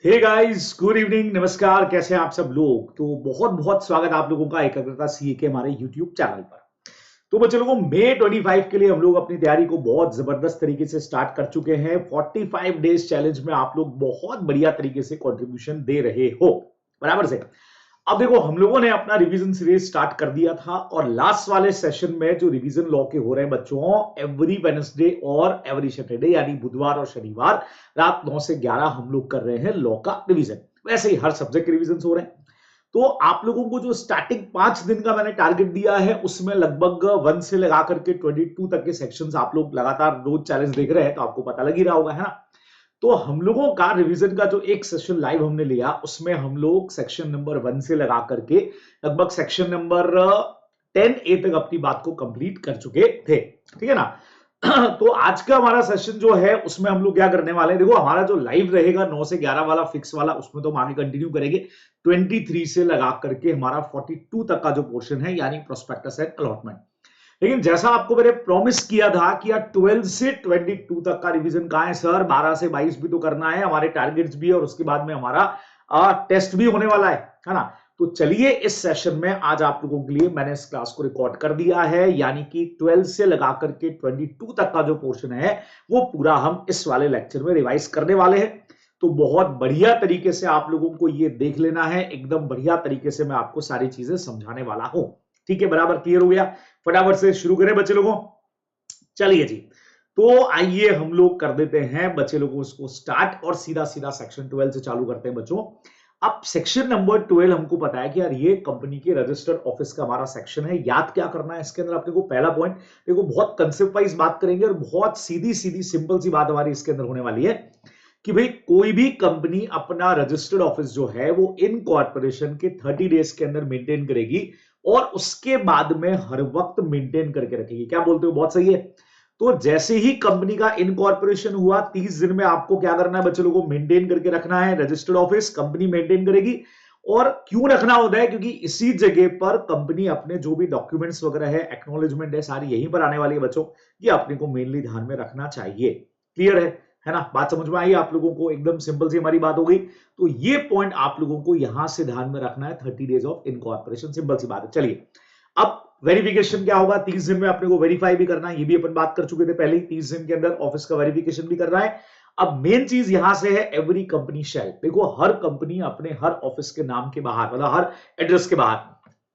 Hey guys, good evening, नमस्कार। कैसे हैं आप सब लोग? तो बहुत बहुत स्वागत आप लोगों का एकाग्रता सीए के हमारे यूट्यूब चैनल पर। तो बच्चे लोगों, मई 25 के लिए हम लोग अपनी तैयारी को बहुत जबरदस्त तरीके से स्टार्ट कर चुके हैं। 45 डेज चैलेंज में आप लोग बहुत बढ़िया तरीके से कंट्रीब्यूशन दे रहे हो, बराबर से। अब देखो, हम लोगों ने अपना रिवीजन सीरीज स्टार्ट कर दिया था और लास्ट वाले सेशन में जो रिवीजन लॉ के हो रहे हैं बच्चों, एवरी वेडनेसडे और एवरी सैटरडे यानी बुधवार और शनिवार रात 9 से 11 हम लोग कर रहे हैं लॉ का रिवीजन। वैसे ही हर सब्जेक्ट के रिवीजन हो रहे हैं। तो आप लोगों को जो स्टार्टिंग 5 दिन का मैंने टारगेट दिया है उसमें लगभग 1 से लगा करके 22 तक के सेक्शंस आप लोग लगातार रोज चैलेंज देख रहे हैं, तो आपको पता लग ही रहा होगा, है ना। तो हम लोगों का रिवीजन का जो एक सेशन लाइव हमने लिया उसमें हम लोग सेक्शन नंबर 1 से लगा करके लगभग सेक्शन नंबर 10A तक अपनी बात को कंप्लीट कर चुके थे, ठीक है ना। तो आज का हमारा सेशन जो है उसमें हम लोग क्या करने वाले हैं, देखो हमारा जो लाइव रहेगा 9 से 11 वाला फिक्स वाला, उसमें तो हम आगे कंटिन्यू करेंगे 23 से लगा करके हमारा 42 तक का जो पोर्शन है यानी प्रोस्पेक्टस एंड अलॉटमेंट। लेकिन जैसा आपको मैंने प्रॉमिस किया था कि यार 12 से 22 तक का रिवीजन कहां है सर, 12 से 22 भी तो करना है, हमारे टारगेट्स भी और उसके बाद में हमारा टेस्ट भी होने वाला है ना। तो चलिए इस सेशन में आज आप लोगों के लिए मैंने इस क्लास को रिकॉर्ड कर दिया है, यानी कि 12 से लगा करके 22 तक का जो पोर्शन है वो पूरा हम इस वाले लेक्चर में रिवाइज करने वाले हैं। तो बहुत बढ़िया तरीके से आप लोगों को ये देख लेना है, एकदम बढ़िया तरीके से मैं आपको सारी चीजें समझाने वाला हूं। ठीक है, बराबर क्लियर हो गया? फटाफट से शुरू करें बच्चे लोगों। चलिए जी, तो आइए हम लोग कर देते हैं बच्चे लोगों इसको स्टार्ट और सीधा सीधा सेक्शन 12 से चालू करते हैं बच्चों। अब सेक्शन नंबर 12 हमको पता है कि यार ये कंपनी के रजिस्टर्ड ऑफिस का हमारा सेक्शन है। याद क्या करना है इसके अंदर अपने को? पहला पॉइंट देखो, बहुत कंसेप्ट वाइज बात करेंगे और बहुत सीधी सीधी सिंपल सी बात हमारी इसके अंदर होने वाली है कि भाई कोई भी कंपनी अपना रजिस्टर्ड ऑफिस जो है वो इन कॉर्पोरेशन के 30 डेज के अंदर मेंटेन करेगी और उसके बाद में हर वक्त मेंटेन करके रखेगी। क्या बोलते हो? बहुत सही है। तो जैसे ही कंपनी का इनकॉर्पोरेशन हुआ 30 दिन में आपको क्या करना है बच्चे लोगों को? मेंटेन करके रखना है। रजिस्टर्ड ऑफिस कंपनी मेंटेन करेगी। और क्यों रखना होता है? क्योंकि इसी जगह पर कंपनी अपने जो भी डॉक्यूमेंट्स वगैरह है, एक्नॉलेजमेंट है, सारी यहीं पर आने वाली है बच्चों। ये अपने को मेनली ध्यान में रखना चाहिए। क्लियर है ना? बात समझ में आई आप लोगों को? एकदम सिंपल सी हमारी बात हो गई। तो ये पॉइंट आप लोगों को यहां से ध्यान में रखना है। 30 डेज ऑफ इनकॉर्पोरेशन, सिंपल सी बात है। चलिए, अब वेरिफिकेशन क्या होगा? 30 दिन में अपने को वेरीफाई भी करना है, ये भी अपन बात कर चुके थे पहले ही। 30 दिन के अंदर ऑफिस का वेरिफिकेशन भी करना है। अब मेन चीज यहां से है एवरी कंपनी शैल। देखो, हर कंपनी अपने हर ऑफिस के नाम के बाहर, मतलब हर एड्रेस के बाहर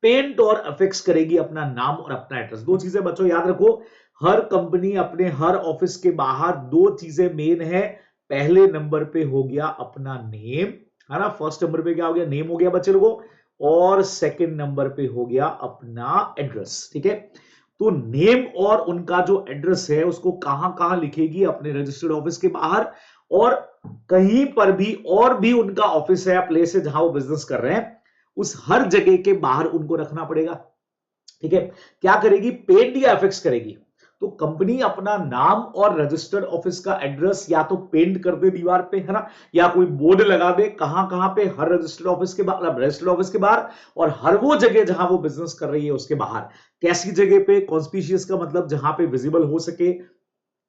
पेंट और अफिक्स करेगी अपना नाम और अपना एड्रेस। दो चीजें बच्चों याद रखो, हर कंपनी अपने हर ऑफिस के बाहर दो चीजें मेन है। पहले नंबर पे हो गया अपना नेम, है ना। फर्स्ट नंबर पे क्या हो गया? नेम हो गया बच्चे लोगों। और सेकंड नंबर पे हो गया अपना एड्रेस। ठीक है, तो नेम और उनका जो एड्रेस है उसको कहां कहां लिखेगी? अपने रजिस्टर्ड ऑफिस के बाहर, और कहीं पर भी और भी उनका ऑफिस है या प्लेस है जहां वो बिजनेस कर रहे हैं, उस हर जगह के बाहर उनको रखना पड़ेगा। ठीक है, क्या करेगी? पेंट या एफिक्स करेगी। तो कंपनी अपना नाम और रजिस्टर्ड ऑफिस का एड्रेस या तो पेंट कर दे दीवार पे, है ना, या कोई बोर्ड लगा दे। कहां कहां पे? हर रजिस्टर्ड ऑफिस के बाहर, रजिस्टर्ड ऑफिस के बाहर और हर वो जगह जहां वो बिजनेस कर रही है उसके बाहर। कैसी जगह पे? कॉन्स्पिशियस का मतलब जहां पे विजिबल हो सके।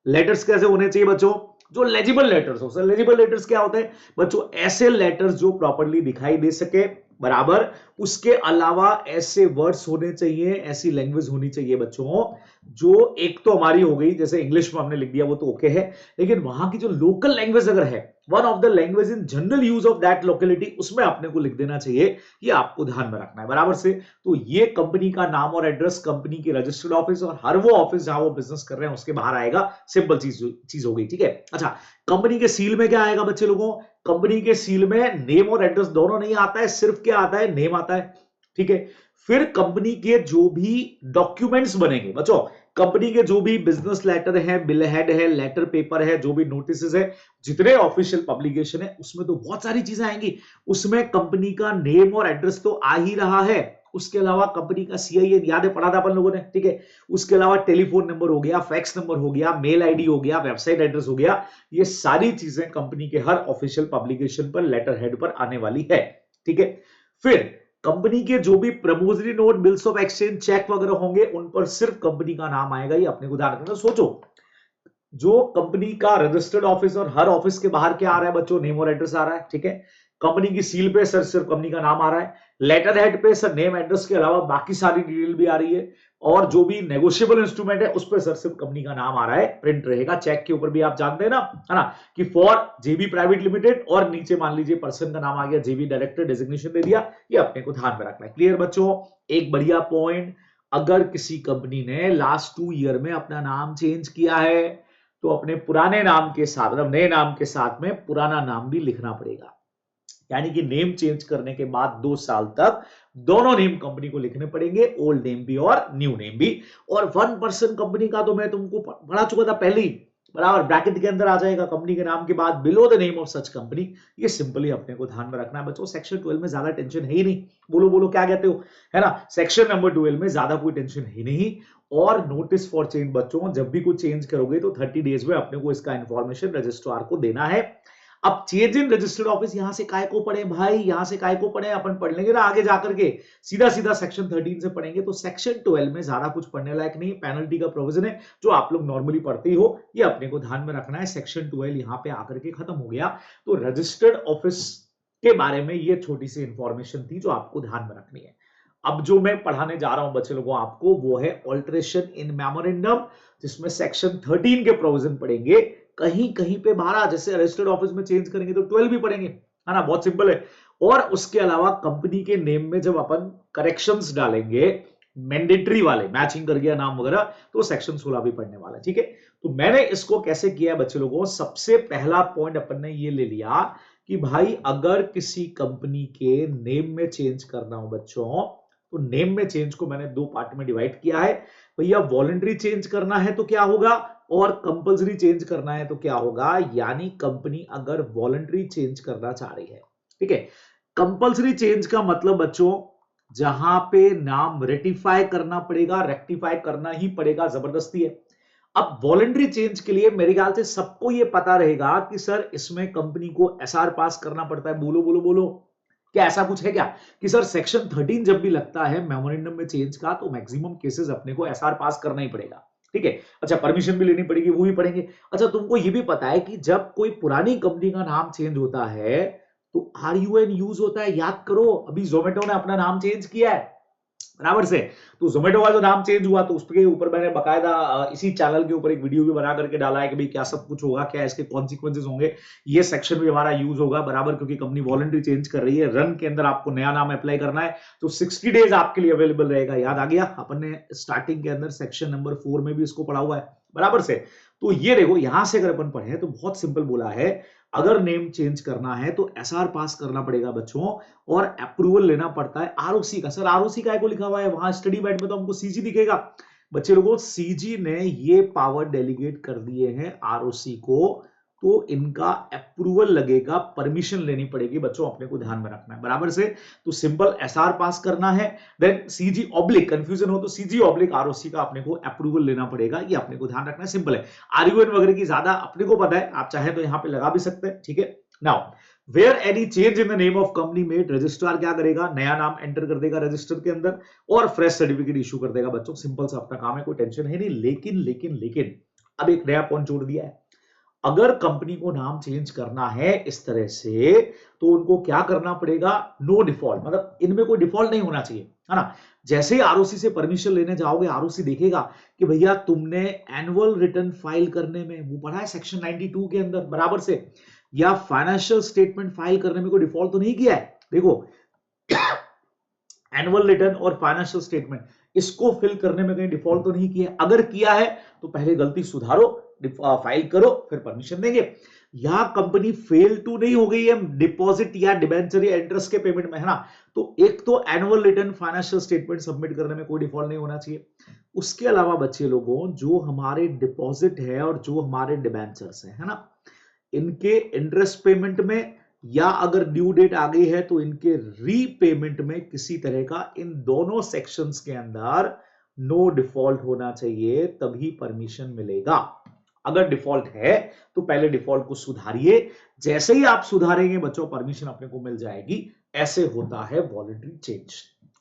लेटर्स कैसे होने चाहिए बच्चों? जो लेजिबल लेटर्स हो। सर लेजिबल लेटर्स क्या होते हैं बच्चों? ऐसे लेटर्स जो प्रॉपर्ली दिखाई दे सके, बराबर। उसके अलावा ऐसे वर्ड्स होने चाहिए, ऐसी लैंग्वेज होनी चाहिए बच्चों जो, एक तो हमारी हो गई जैसे इंग्लिश में हमने लिख दिया वो तो ओके है, लेकिन वहां की जो लोकल लैंग्वेज अगर है, one of the language in general use of that locality, उसमें आपने को लिख देना चाहिए। ये आपको ध्यान में रखना है, बराबर से। तो ये कंपनी का नाम और एड्रेस, कंपनी की रजिस्टर्ड ऑफिस और हर वो ऑफिस जहां वो बिजनेस कर रहे हैं उसके बाहर आएगा। सिंपल चीज हो गई। ठीक है, अच्छा, कंपनी के सील में क्या आएगा बच्चे लोगों? कंपनी के सील में नेम और एड्रेस दोनों नहीं आता है, सिर्फ क्या आता है? नेम आता है। ठीक है, फिर कंपनी के जो भी डॉक्यूमेंट्स बनेंगे बच्चों, कंपनी के जो भी बिजनेस लेटर है, बिल हेड है, लेटर पेपर है, जो भी नोटिस है, जितने ऑफिशियल पब्लिकेशन है उसमें तो बहुत सारी चीजें आएंगी। उसमें कंपनी का नेम और एड्रेस तो आ ही रहा है। उसके अलावा कंपनी का सीआईएन याद है, पढ़ा था अपन लोगों ने। ठीक है, उसके अलावा टेलीफोन नंबर हो गया, फैक्स नंबर हो गया, मेल आईडी हो गया, वेबसाइट एड्रेस हो गया। ये सारी चीजें कंपनी के हर ऑफिशियल पब्लिकेशन पर, लेटर हेड पर आने वाली है। ठीक है, फिर कंपनी के जो भी promissory note, bills of exchange, cheque वगैरह होंगे, उन पर सिर्फ कंपनी का नाम आएगा। ये अपने को ध्यान रखना। सोचो, जो कंपनी का रजिस्टर्ड ऑफिस और हर ऑफिस के बाहर क्या आ रहा है बच्चों, नेम और एड्रेस आ रहा है, ठीक है। कंपनी की सील पे सर सिर्फ कंपनी का नाम आ रहा है, लेटर हेड पे सर नेम एड्रेस के अलावा बाकी सारी डिटेल भी आ रही है, और जो भी नेगोशिएबल इंस्ट्रूमेंट है उस पर सर सिर्फ कंपनी का नाम आ रहा है, प्रिंट रहेगा। चेक के ऊपर भी आप जानते हैं ना, है ना, कि फॉर जेबी प्राइवेट लिमिटेड, और नीचे मान लीजिए पर्सन का नाम आ गया, जेबी डायरेक्टर डेजिग्नेशन दे दिया। ये अपने को ध्यान में रखना है। क्लियर बच्चों? एक बढ़िया पॉइंट, अगर किसी कंपनी ने लास्ट 2 ईयर में अपना नाम चेंज किया है तो अपने पुराने नाम के साथ, मतलब नए नाम के साथ में पुराना नाम भी लिखना पड़ेगा। यानी कि नेम चेंज करने के बाद 2 साल तक दोनों नेम कंपनी को लिखने पड़ेंगे, ओल्ड नेम भी और न्यू नेम भी। और 1% कंपनी का तो मैं तुमको पढ़ा चुका था पहले ही, बराबर, ब्रैकेट के अंदर आ जाएगा कंपनी के नाम के बाद below the name of such company. ये सिंपली अपने को ध्यान में रखना है बच्चों। सेक्शन 12 में ज्यादा टेंशन है ही नहीं, बोलो बोलो क्या कहते हो, है ना। सेक्शन नंबर 12 में ज्यादा कोई टेंशन है नहीं। और नोटिस फॉर चेंज बच्चों, जब भी कुछ चेंज करोगे तो 30 डेज में अपने को इसका इंफॉर्मेशन रजिस्ट्रार को देना है। अब चेंज इन रजिस्टर्ड ऑफिस यहां से काय को पढ़े भाई, यहां से काय को पढ़े, अपन पढ़ लेंगे ना आगे जाकर के, सीधा सीधा सेक्शन 13 से पढ़ेंगे। तो सेक्शन 12 में ज्यादा कुछ पढ़ने लायक नहीं, पेनल्टी का प्रोविजन है जो आप लोग नॉर्मली पढ़ते ही हो, ये अपने को ध्यान में रखना है। सेक्शन 12 यहां पे आकर के खत्म हो गया। तो रजिस्टर्ड ऑफिस के बारे में ये छोटी सी इंफॉर्मेशन थी जो आपको ध्यान में रखनी है। अब जो मैं पढ़ाने जा रहा हूं बच्चे लोगों आपको, वो है ऑल्टरेशन इन मेमोरेंडम, जिसमें सेक्शन 13 के प्रोविजन पढ़ेंगे। कहीं कहीं पे 12, जैसे रजिस्टर्ड ऑफिस में चेंज करेंगे तो 12 भी पढ़ेंगे, है ना, बहुत सिंपल है। और उसके अलावा कंपनी के नेम में जब अपन करेक्शंस डालेंगे, मैंडेटरी वाले, मैचिंग कर गया नाम वगैरह, तो सेक्शन 16 भी पढ़ने वाला है, ठीक है। तो मैंने इसको कैसे किया है बच्चे लोगों, सबसे पहला पॉइंट अपन ने ये ले लिया कि भाई अगर किसी कंपनी के नेम में चेंज करना हो बच्चों, तो नेम में चेंज को मैंने 2 पार्ट में डिवाइड किया है। भैया वॉलंटरी चेंज करना है तो क्या होगा, और कंपलसरी चेंज करना है तो क्या होगा। यानी कंपनी अगर वॉलंटरी चेंज करना चाह रही है, ठीक है, कंपलसरी चेंज का मतलब बच्चों जहां पे नाम रेटिफाई करना पड़ेगा, रेक्टिफाई करना ही पड़ेगा, जबरदस्ती है। अब वॉलंटरी चेंज के लिए मेरे ख्याल से सबको ये पता रहेगा कि सर इसमें कंपनी को एसआर पास करना पड़ता है। बोलो बोलो बोलो, क्या ऐसा कुछ है क्या कि सर सेक्शन 13 जब भी लगता है मेमोरेंडम में चेंज का, तो मैक्सिमम केसेस अपने को एसआर पास करना ही पड़ेगा, ठीक है। अच्छा, परमिशन भी लेनी पड़ेगी, वो भी पढ़ेंगे। अच्छा, तुमको ये भी पता है कि जब कोई पुरानी कंपनी का नाम चेंज होता है तो RUN यूज होता है, याद करो। अभी जोमेटो ने अपना नाम चेंज किया है, बराबर से। तो जोमेटो का जो नाम चेंज हुआ तो उसके ऊपर मैंने बकायदा इसी चैनल के ऊपर एक वीडियो भी बना करके डाला है कि भाई क्या सब कुछ होगा, क्या इसके कॉन्सिक्वेंसेस होंगे, ये सेक्शन भी हमारा यूज होगा, बराबर, क्योंकि कंपनी वॉलंटरी चेंज कर रही है। रन के अंदर आपको नया नाम अप्लाई करना है तो 60 डेज आपके लिए अवेलेबल रहेगा। याद आ गया, अपन ने स्टार्टिंग के अंदर सेक्शन नंबर 4 में भी इसको पढ़ा हुआ है, बराबर से। तो ये देखो, यहां से अगर अपन पढ़े तो बहुत सिंपल बोला है, अगर नेम चेंज करना है तो एसआर पास करना पड़ेगा बच्चों, और अप्रूवल लेना पड़ता है आरओसी का। सर आरओसी का को लिखा हुआ है वहां स्टडी बैड में, तो हमको सीजी दिखेगा। बच्चे लोगों, सीजी ने ये पावर डेलीगेट कर दिए हैं आरओसी को, तो इनका अप्रूवल लगेगा, परमिशन लेनी पड़ेगी बच्चों, अपने को ध्यान में रखना है, बराबर से। तो सिंपल एसआर पास करना है, देन सीजी ऑब्लिक, कंफ्यूजन हो तो सीजी ऑब्लिक आरओसी का अपने को अप्रूवल लेना पड़ेगा, ये अपने को ध्यान रखना है, सिंपल है। आरयूएन वगैरह की ज्यादा अपने को पता है, आप चाहे तो यहां पे लगा भी सकते हैं, ठीक है। Now where any change in the name of company made, registrar क्या करेगा, नया नाम एंटर कर देगा रजिस्टर के अंदर और फ्रेश सर्टिफिकेट इशू कर देगा बच्चों। सिंपल सा अपना काम है, कोई टेंशन है नहीं। लेकिन लेकिन लेकिन अब एक नया पॉइंट जोड़ दिया है, अगर कंपनी को नाम चेंज करना है इस तरह से तो उनको क्या करना पड़ेगा, नो डिफॉल्ट, मतलब इनमें कोई डिफॉल्ट नहीं होना चाहिए, है ना। जैसे ही आरओसी से परमिशन लेने जाओगे, आरओसी देखेगा कि भैया तुमने एनुअल रिटर्न फाइल करने में, वो पढ़ा है सेक्शन 92 के अंदर, बराबर से, या फाइनेंशियल स्टेटमेंट फाइल करने में कोई डिफॉल्ट तो नहीं किया है। देखो एनुअल रिटर्न और फाइनेंशियल स्टेटमेंट, इसको फिल करने में कहीं डिफॉल्ट तो नहीं किया है। अगर किया है तो पहले गलती सुधारो, फाइल करो, फिर परमिशन देंगे। यहां कंपनी फेल टू नहीं हो गई है डिपॉजिट या डिबेंचर या इंटरेस्ट के पेमेंट में, है ना, तो एक तो annual return financial statement submit करने में कोई डिफॉल्ट नहीं होना चाहिए। उसके अलावा बच्चे लोगों, जो हमारे डिपॉजिट है और जो हमारे डिबेंचर्स है ना, इनके इंटरेस्ट पेमेंट में या अगर ड्यू डेट आ गई है तो इनके रीपेमेंट में किसी तरह का, इन दोनों सेक्शंस के अंदर नो डिफॉल्ट होना चाहिए, तभी परमिशन मिलेगा। अगर डिफॉल्ट है तो पहले डिफॉल्ट को सुधारिए, जैसे ही आप सुधारेंगे बच्चों परमिशन अपने को मिल जाएगी। ऐसे होता है वॉलंटरी चेंज।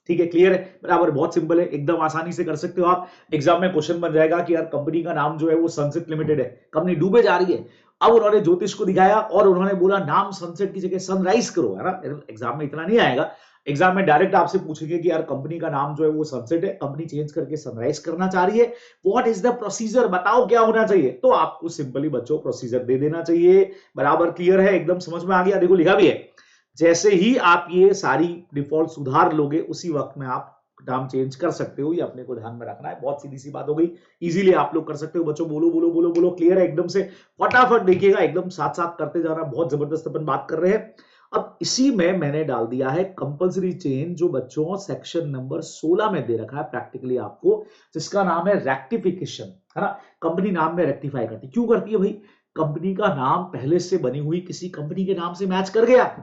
ठीक है, क्लियर है, बराबर, बहुत सिंपल है, एकदम आसानी से कर सकते हो आप। एग्जाम में क्वेश्चन बन जाएगा कि यार कंपनी का नाम जो है वो सनसेट लिमिटेड है, कंपनी डूबे जा रही है। अब उन्होंने ज्योतिष को दिखाया और उन्होंने बोला नाम सनसेट की जगह सनराइज करो, है ना। एग्जाम में इतना नहीं आएगा, एग्जाम में डायरेक्ट आपसे पूछेंगे कि यार कंपनी का नाम जो है वो सनसेट है, कंपनी चेंज करके सनराइज करना चाह रही है, व्हाट इज द प्रोसीजर, बताओ क्या होना चाहिए। तो आपको सिंपली बच्चों प्रोसीजर दे देना चाहिए, बराबर, क्लियर है, एकदम समझ में आ गया। देखो लिखा भी है, जैसे ही आप ये सारी डिफॉल्ट सुधार लोगे उसी वक्त में आप नाम चेंज कर सकते हो, ये अपने को ध्यान में रखना है। बहुत सीधी सी बात हो गई, इजीली आप लोग कर सकते हो बच्चों। बोलो बोलो बोलो बोलो, क्लियर है एकदम से, फटाफट देखिएगा, एकदम साथ साथ करते जाना, बहुत जबरदस्त अपन बात कर रहे हैं। अब इसी में मैंने डाल दिया है कंपलसरी चेंज, जो बच्चों सेक्शन नंबर 16 में दे रखा है प्रैक्टिकली आपको, जिसका नाम है रेक्टिफिकेशन, है ना। कंपनी नाम में रेक्टिफाई करती, क्यों करती है भाई, कंपनी का नाम पहले से बनी हुई किसी कंपनी के नाम से मैच कर गया,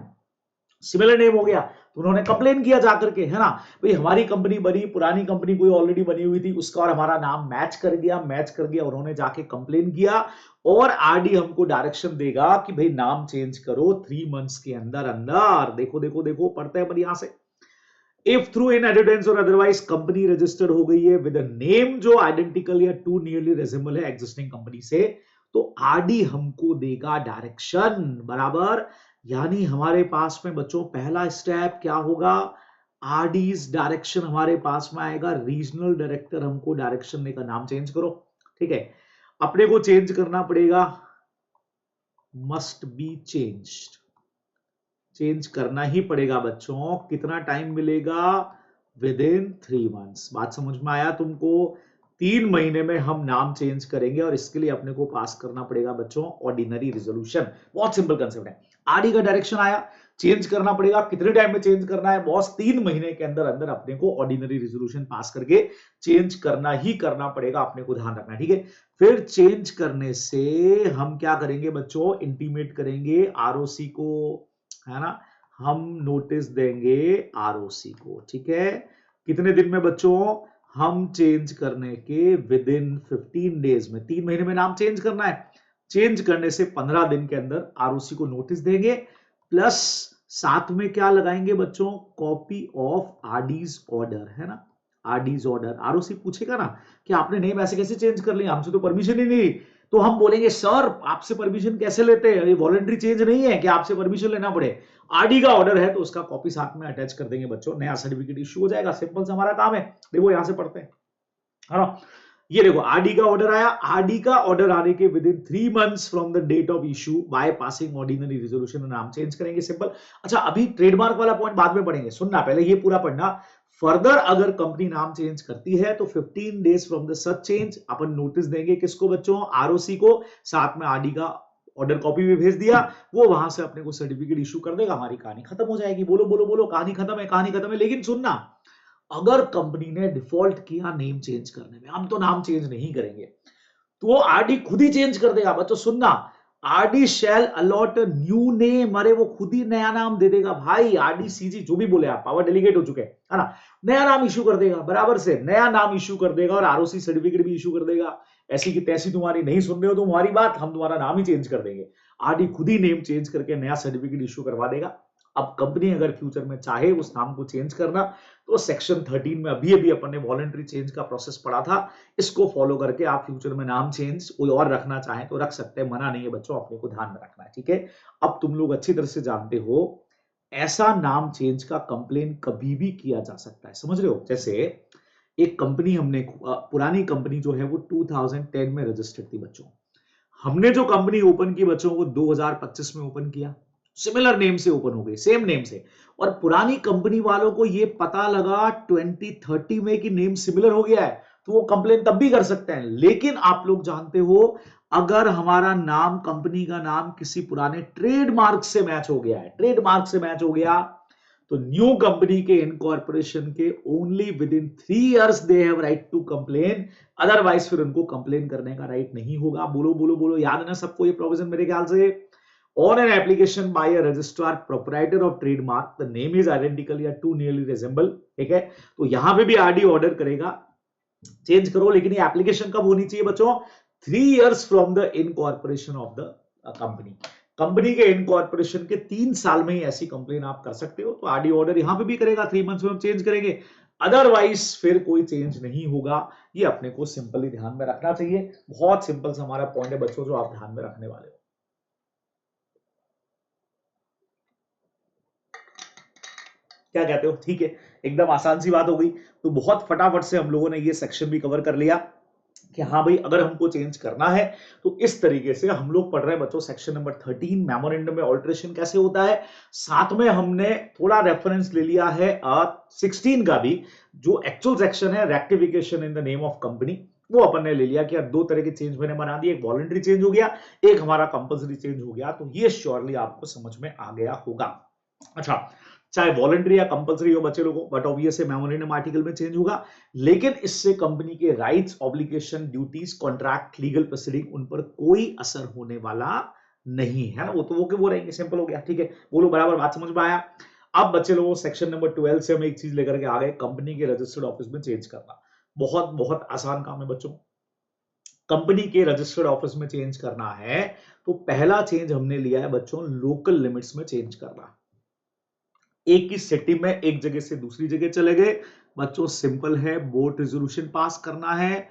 सिमिलर नेम हो गया, तो उन्होंने कंप्लेन किया जाकर के, है ना, भाई हमारी कंपनी बनी, पुरानी कंपनी कोई ऑलरेडी बनी हुई थी, उसका और हमारा नाम मैच कर गया, उन्होंने जाके कंप्लेन किया और आरडी हमको डायरेक्शन देगा कि भाई नाम चेंज करो 3 मंथ्स के अंदर अंदर। देखो देखो देखो, पढ़ते हैं यहां से, इफ थ्रू इनहेरिटेंस और अदरवाइज कंपनी रजिस्टर्ड हो गई है विद अ नेम जो आइडेंटिकल या टू नियरली रेजेंबल है एग्जिस्टिंग कंपनी से, तो आरडी हमको देगा डायरेक्शन, बराबर। यानी हमारे पास में बच्चों पहला स्टेप क्या होगा, आरडीज डायरेक्शन हमारे पास में आएगा, रीजनल डायरेक्टर हमको डायरेक्शन देगा नाम चेंज करो, ठीक है। अपने को चेंज करना पड़ेगा, मस्ट बी चेंज्ड, चेंज करना ही पड़ेगा बच्चों। कितना टाइम मिलेगा, विद इन 3 मंथ्स। बात समझ में आया तुमको, 3 महीने में हम नाम चेंज करेंगे और इसके लिए अपने को पास करना पड़ेगा बच्चों ऑर्डिनरी रेजोल्यूशन। बहुत सिंपल कंसेप्ट है, आरडी का डायरेक्शन आया, चेंज करना पड़ेगा, कितने टाइम में चेंज करना है बॉस, 3 महीने के अंदर अंदर अपने को ऑर्डिनरी रेजोल्यूशन पास करके चेंज करना ही करना पड़ेगा, अपने को ध्यान रखना है, ठीक है। फिर चेंज करने से हम क्या करेंगे बच्चों, इंटीमेट करेंगे आरओसी को, है ना, हम नोटिस देंगे आरओसी को, ठीक है। कितने दिन में बच्चों, हम चेंज करने के विद इन 15 डेज में, 3 महीने में नाम चेंज करना है, चेंज करने से 15 दिन के अंदर आरओसी को नोटिस देंगे, प्लस साथ में क्या लगाएंगे बच्चों, कॉपी ऑफ आरडीज ऑर्डर, है ना, आरडीज ऑर्डर। आरओसी पूछेगा ना कि आपने नेम ऐसे कैसे चेंज कर लिया, हमसे तो परमिशन ही नहीं, तो हम बोलेंगे सर आपसे परमिशन कैसे लेते हैं, ये वॉलंटरी चेंज नहीं है कि आपसे परमिशन लेना पड़े, आरडी का ऑर्डर है, तो उसका कॉपी साथ में अटैच कर देंगे बच्चों, नया सर्टिफिकेट इश्यू हो जाएगा, सिंपल सा हमारा काम है। देखो यहां से पढ़ते हैं, हाँ, ये देखो आरडी का ऑर्डर आया, आरडी का ऑर्डर आने के within 3 months from the date of issue by passing ordinary resolution, नाम चेंज करेंगे, सिंपल। अच्छा अभी ट्रेडमार्क वाला पॉइंट बाद में पढ़ेंगे, सुनना, पहले ये पूरा पढ़ना। फर्दर अगर कंपनी नाम चेंज करती है तो 15 days from the such change upon notice देंगे किसको बच्चों, आरओसी को, साथ में आरडी का ऑर्डर कॉपी भी भेज दिया, वो वहां से अपने को सर्टिफिकेट इशू कर देगा, हमारी कहानी खत्म हो जाएगी। बोलो बोलो बोलो, कहानी खत्म है, कहानी खत्म है। लेकिन सुनना, अगर कंपनी ने डिफॉल्ट किया नेम चेंज करने में, हम तो नाम चेंज नहीं करेंगे, तो आरडी खुद ही चेंज कर देगा बच्चों, सुनना, आरडी शैल अलॉट न्यू नेम, अरे वो खुद ही नया नाम दे देगा भाई, आरडी सीजी जो भी बोले आप, पावर डेलीगेट हो चुके हैं, है ना, नया नाम इशू कर देगा, बराबर से नया नाम इशू कर देगा और आरओसी सर्टिफिकेट भी इशू कर देगा। ऐसी की तैसी तुम्हारी नहीं सुन रहे हो तो हमारी बात, हम तुम्हारा नाम ही चेंज कर देंगे, आरडी खुद ही नेम चेंज करके नया सर्टिफिकेट इशू करवा देगा। अब कंपनी अगर फ्यूचर में चाहे उस नाम को चेंज करना, तो सेक्शन 13 में अभी अभी अपन ने वॉलंटरी चेंज का प्रोसेस पढ़ा था, इसको फॉलो करके आप फ्यूचर में नाम चेंज कोई और रखना चाहें तो रख सकते हैं, मना नहीं है बच्चों, अपने को ध्यान में रखना है, ठीक है। अब तुम लोग अच्छी तरह से जानते हो, ऐसा नाम चेंज का कंप्लेन कभी भी किया जा सकता है, समझ रहे हो। जैसे एक कंपनी, हमने पुरानी कंपनी जो है वो 2010 में रजिस्टर्ड थी बच्चों, हमने जो कंपनी ओपन की बच्चों वो 2025 में ओपन किया, सिमिलर नेम से ओपन हो गई, सेम नेम से, और पुरानी कंपनी वालों को ये पता लगा 2030 में कि नेम सिमिलर हो गया है, तो वो कंप्लेन तब भी कर सकते हैं। लेकिन आप लोग जानते हो, अगर हमारा नाम, कंपनी का नाम किसी पुराने ट्रेडमार्क से मैच हो गया है, ट्रेडमार्क से मैच हो गया, तो न्यू कंपनी के इनकॉर्पोरेशन के only within 3 years they have right to complain, otherwise फिर उनको कंप्लेन करने का राइट नहीं होगा। बोलो बोलो बोलो, याद है ना सबको ये प्रोविजन मेरे ख्याल से। On an application by a registrar proprietor of trademark, the name is identical या too nearly resemble, ठीक है, तो यहां पे भी आरडी ऑर्डर करेगा चेंज करो, लेकिन ये एप्लीकेशन कब होनी चाहिए बच्चों, 3 years from the incorporation of the company. Company के इनकॉर्पोरेशन के 3 साल में ही ऐसी कंप्लेन आप कर सकते हो। तो आरडी ऑर्डर यहां पे भी करेगा, 3 मंथ्स में हम चेंज करेंगे, अदरवाइज फिर कोई चेंज नहीं होगा। ये अपने को सिंपली ध्यान में रखना चाहिए। बहुत सिंपल सा हमारा पॉइंट है बच्चों, जो आप ध्यान में रखने वाले हो। क्या कहते हो? ठीक है, एकदम आसान सी बात हो गई। तो बहुत फटाफट से हम लोगों ने ये सेक्शन भी कवर कर लिया कि हाँ भाई, अगर हमको चेंज करना है तो इस तरीके से हम लोग पढ़ रहे हैं बच्चों सेक्शन नंबर 13 मेमोरेंडम में ऑल्टरेशन कैसे होता है। साथ में हमने थोड़ा रेफरेंस ले लिया है 16 का भी, जो एक्चुअल सेक्शन है rectification in the name of company, वो अपन ने ले लिया कि दो तरह के चेंज मैंने बना दिए, एक वॉलंटरी चेंज हो गया, एक हमारा कंपल्सरी चेंज हो गया। तो ये श्योरली आपको समझ में आ गया होगा। अच्छा, चाहे वॉलंटरी या कंपल्सरी हो बच्चे लोगों, बट ऑब्वियसली मेमोरेंडम आर्टिकल में चेंज होगा, लेकिन इससे कंपनी के rights, obligation, duties, contract, legal proceeding, उन पर कोई असर होने वाला नहीं है ना। वो तो वो रहेंगे, सिंपल हो गया। ठीक है, बोलो बराबर, बात समझ में आया? अब बच्चे लोगों सेक्शन नंबर 12 से हम एक चीज लेकर के आ गए, कंपनी के रजिस्टर्ड ऑफिस में चेंज करना। बहुत बहुत आसान काम है बच्चों। कंपनी के रजिस्टर्ड ऑफिस में चेंज करना है तो पहला चेंज हमने लिया है बच्चों, लोकल लिमिट्स में चेंज करना। एक ही सिटी में एक जगह से दूसरी जगह चले गए बच्चों, सिंपल है, बोर्ड रेजोल्यूशन पास करना है,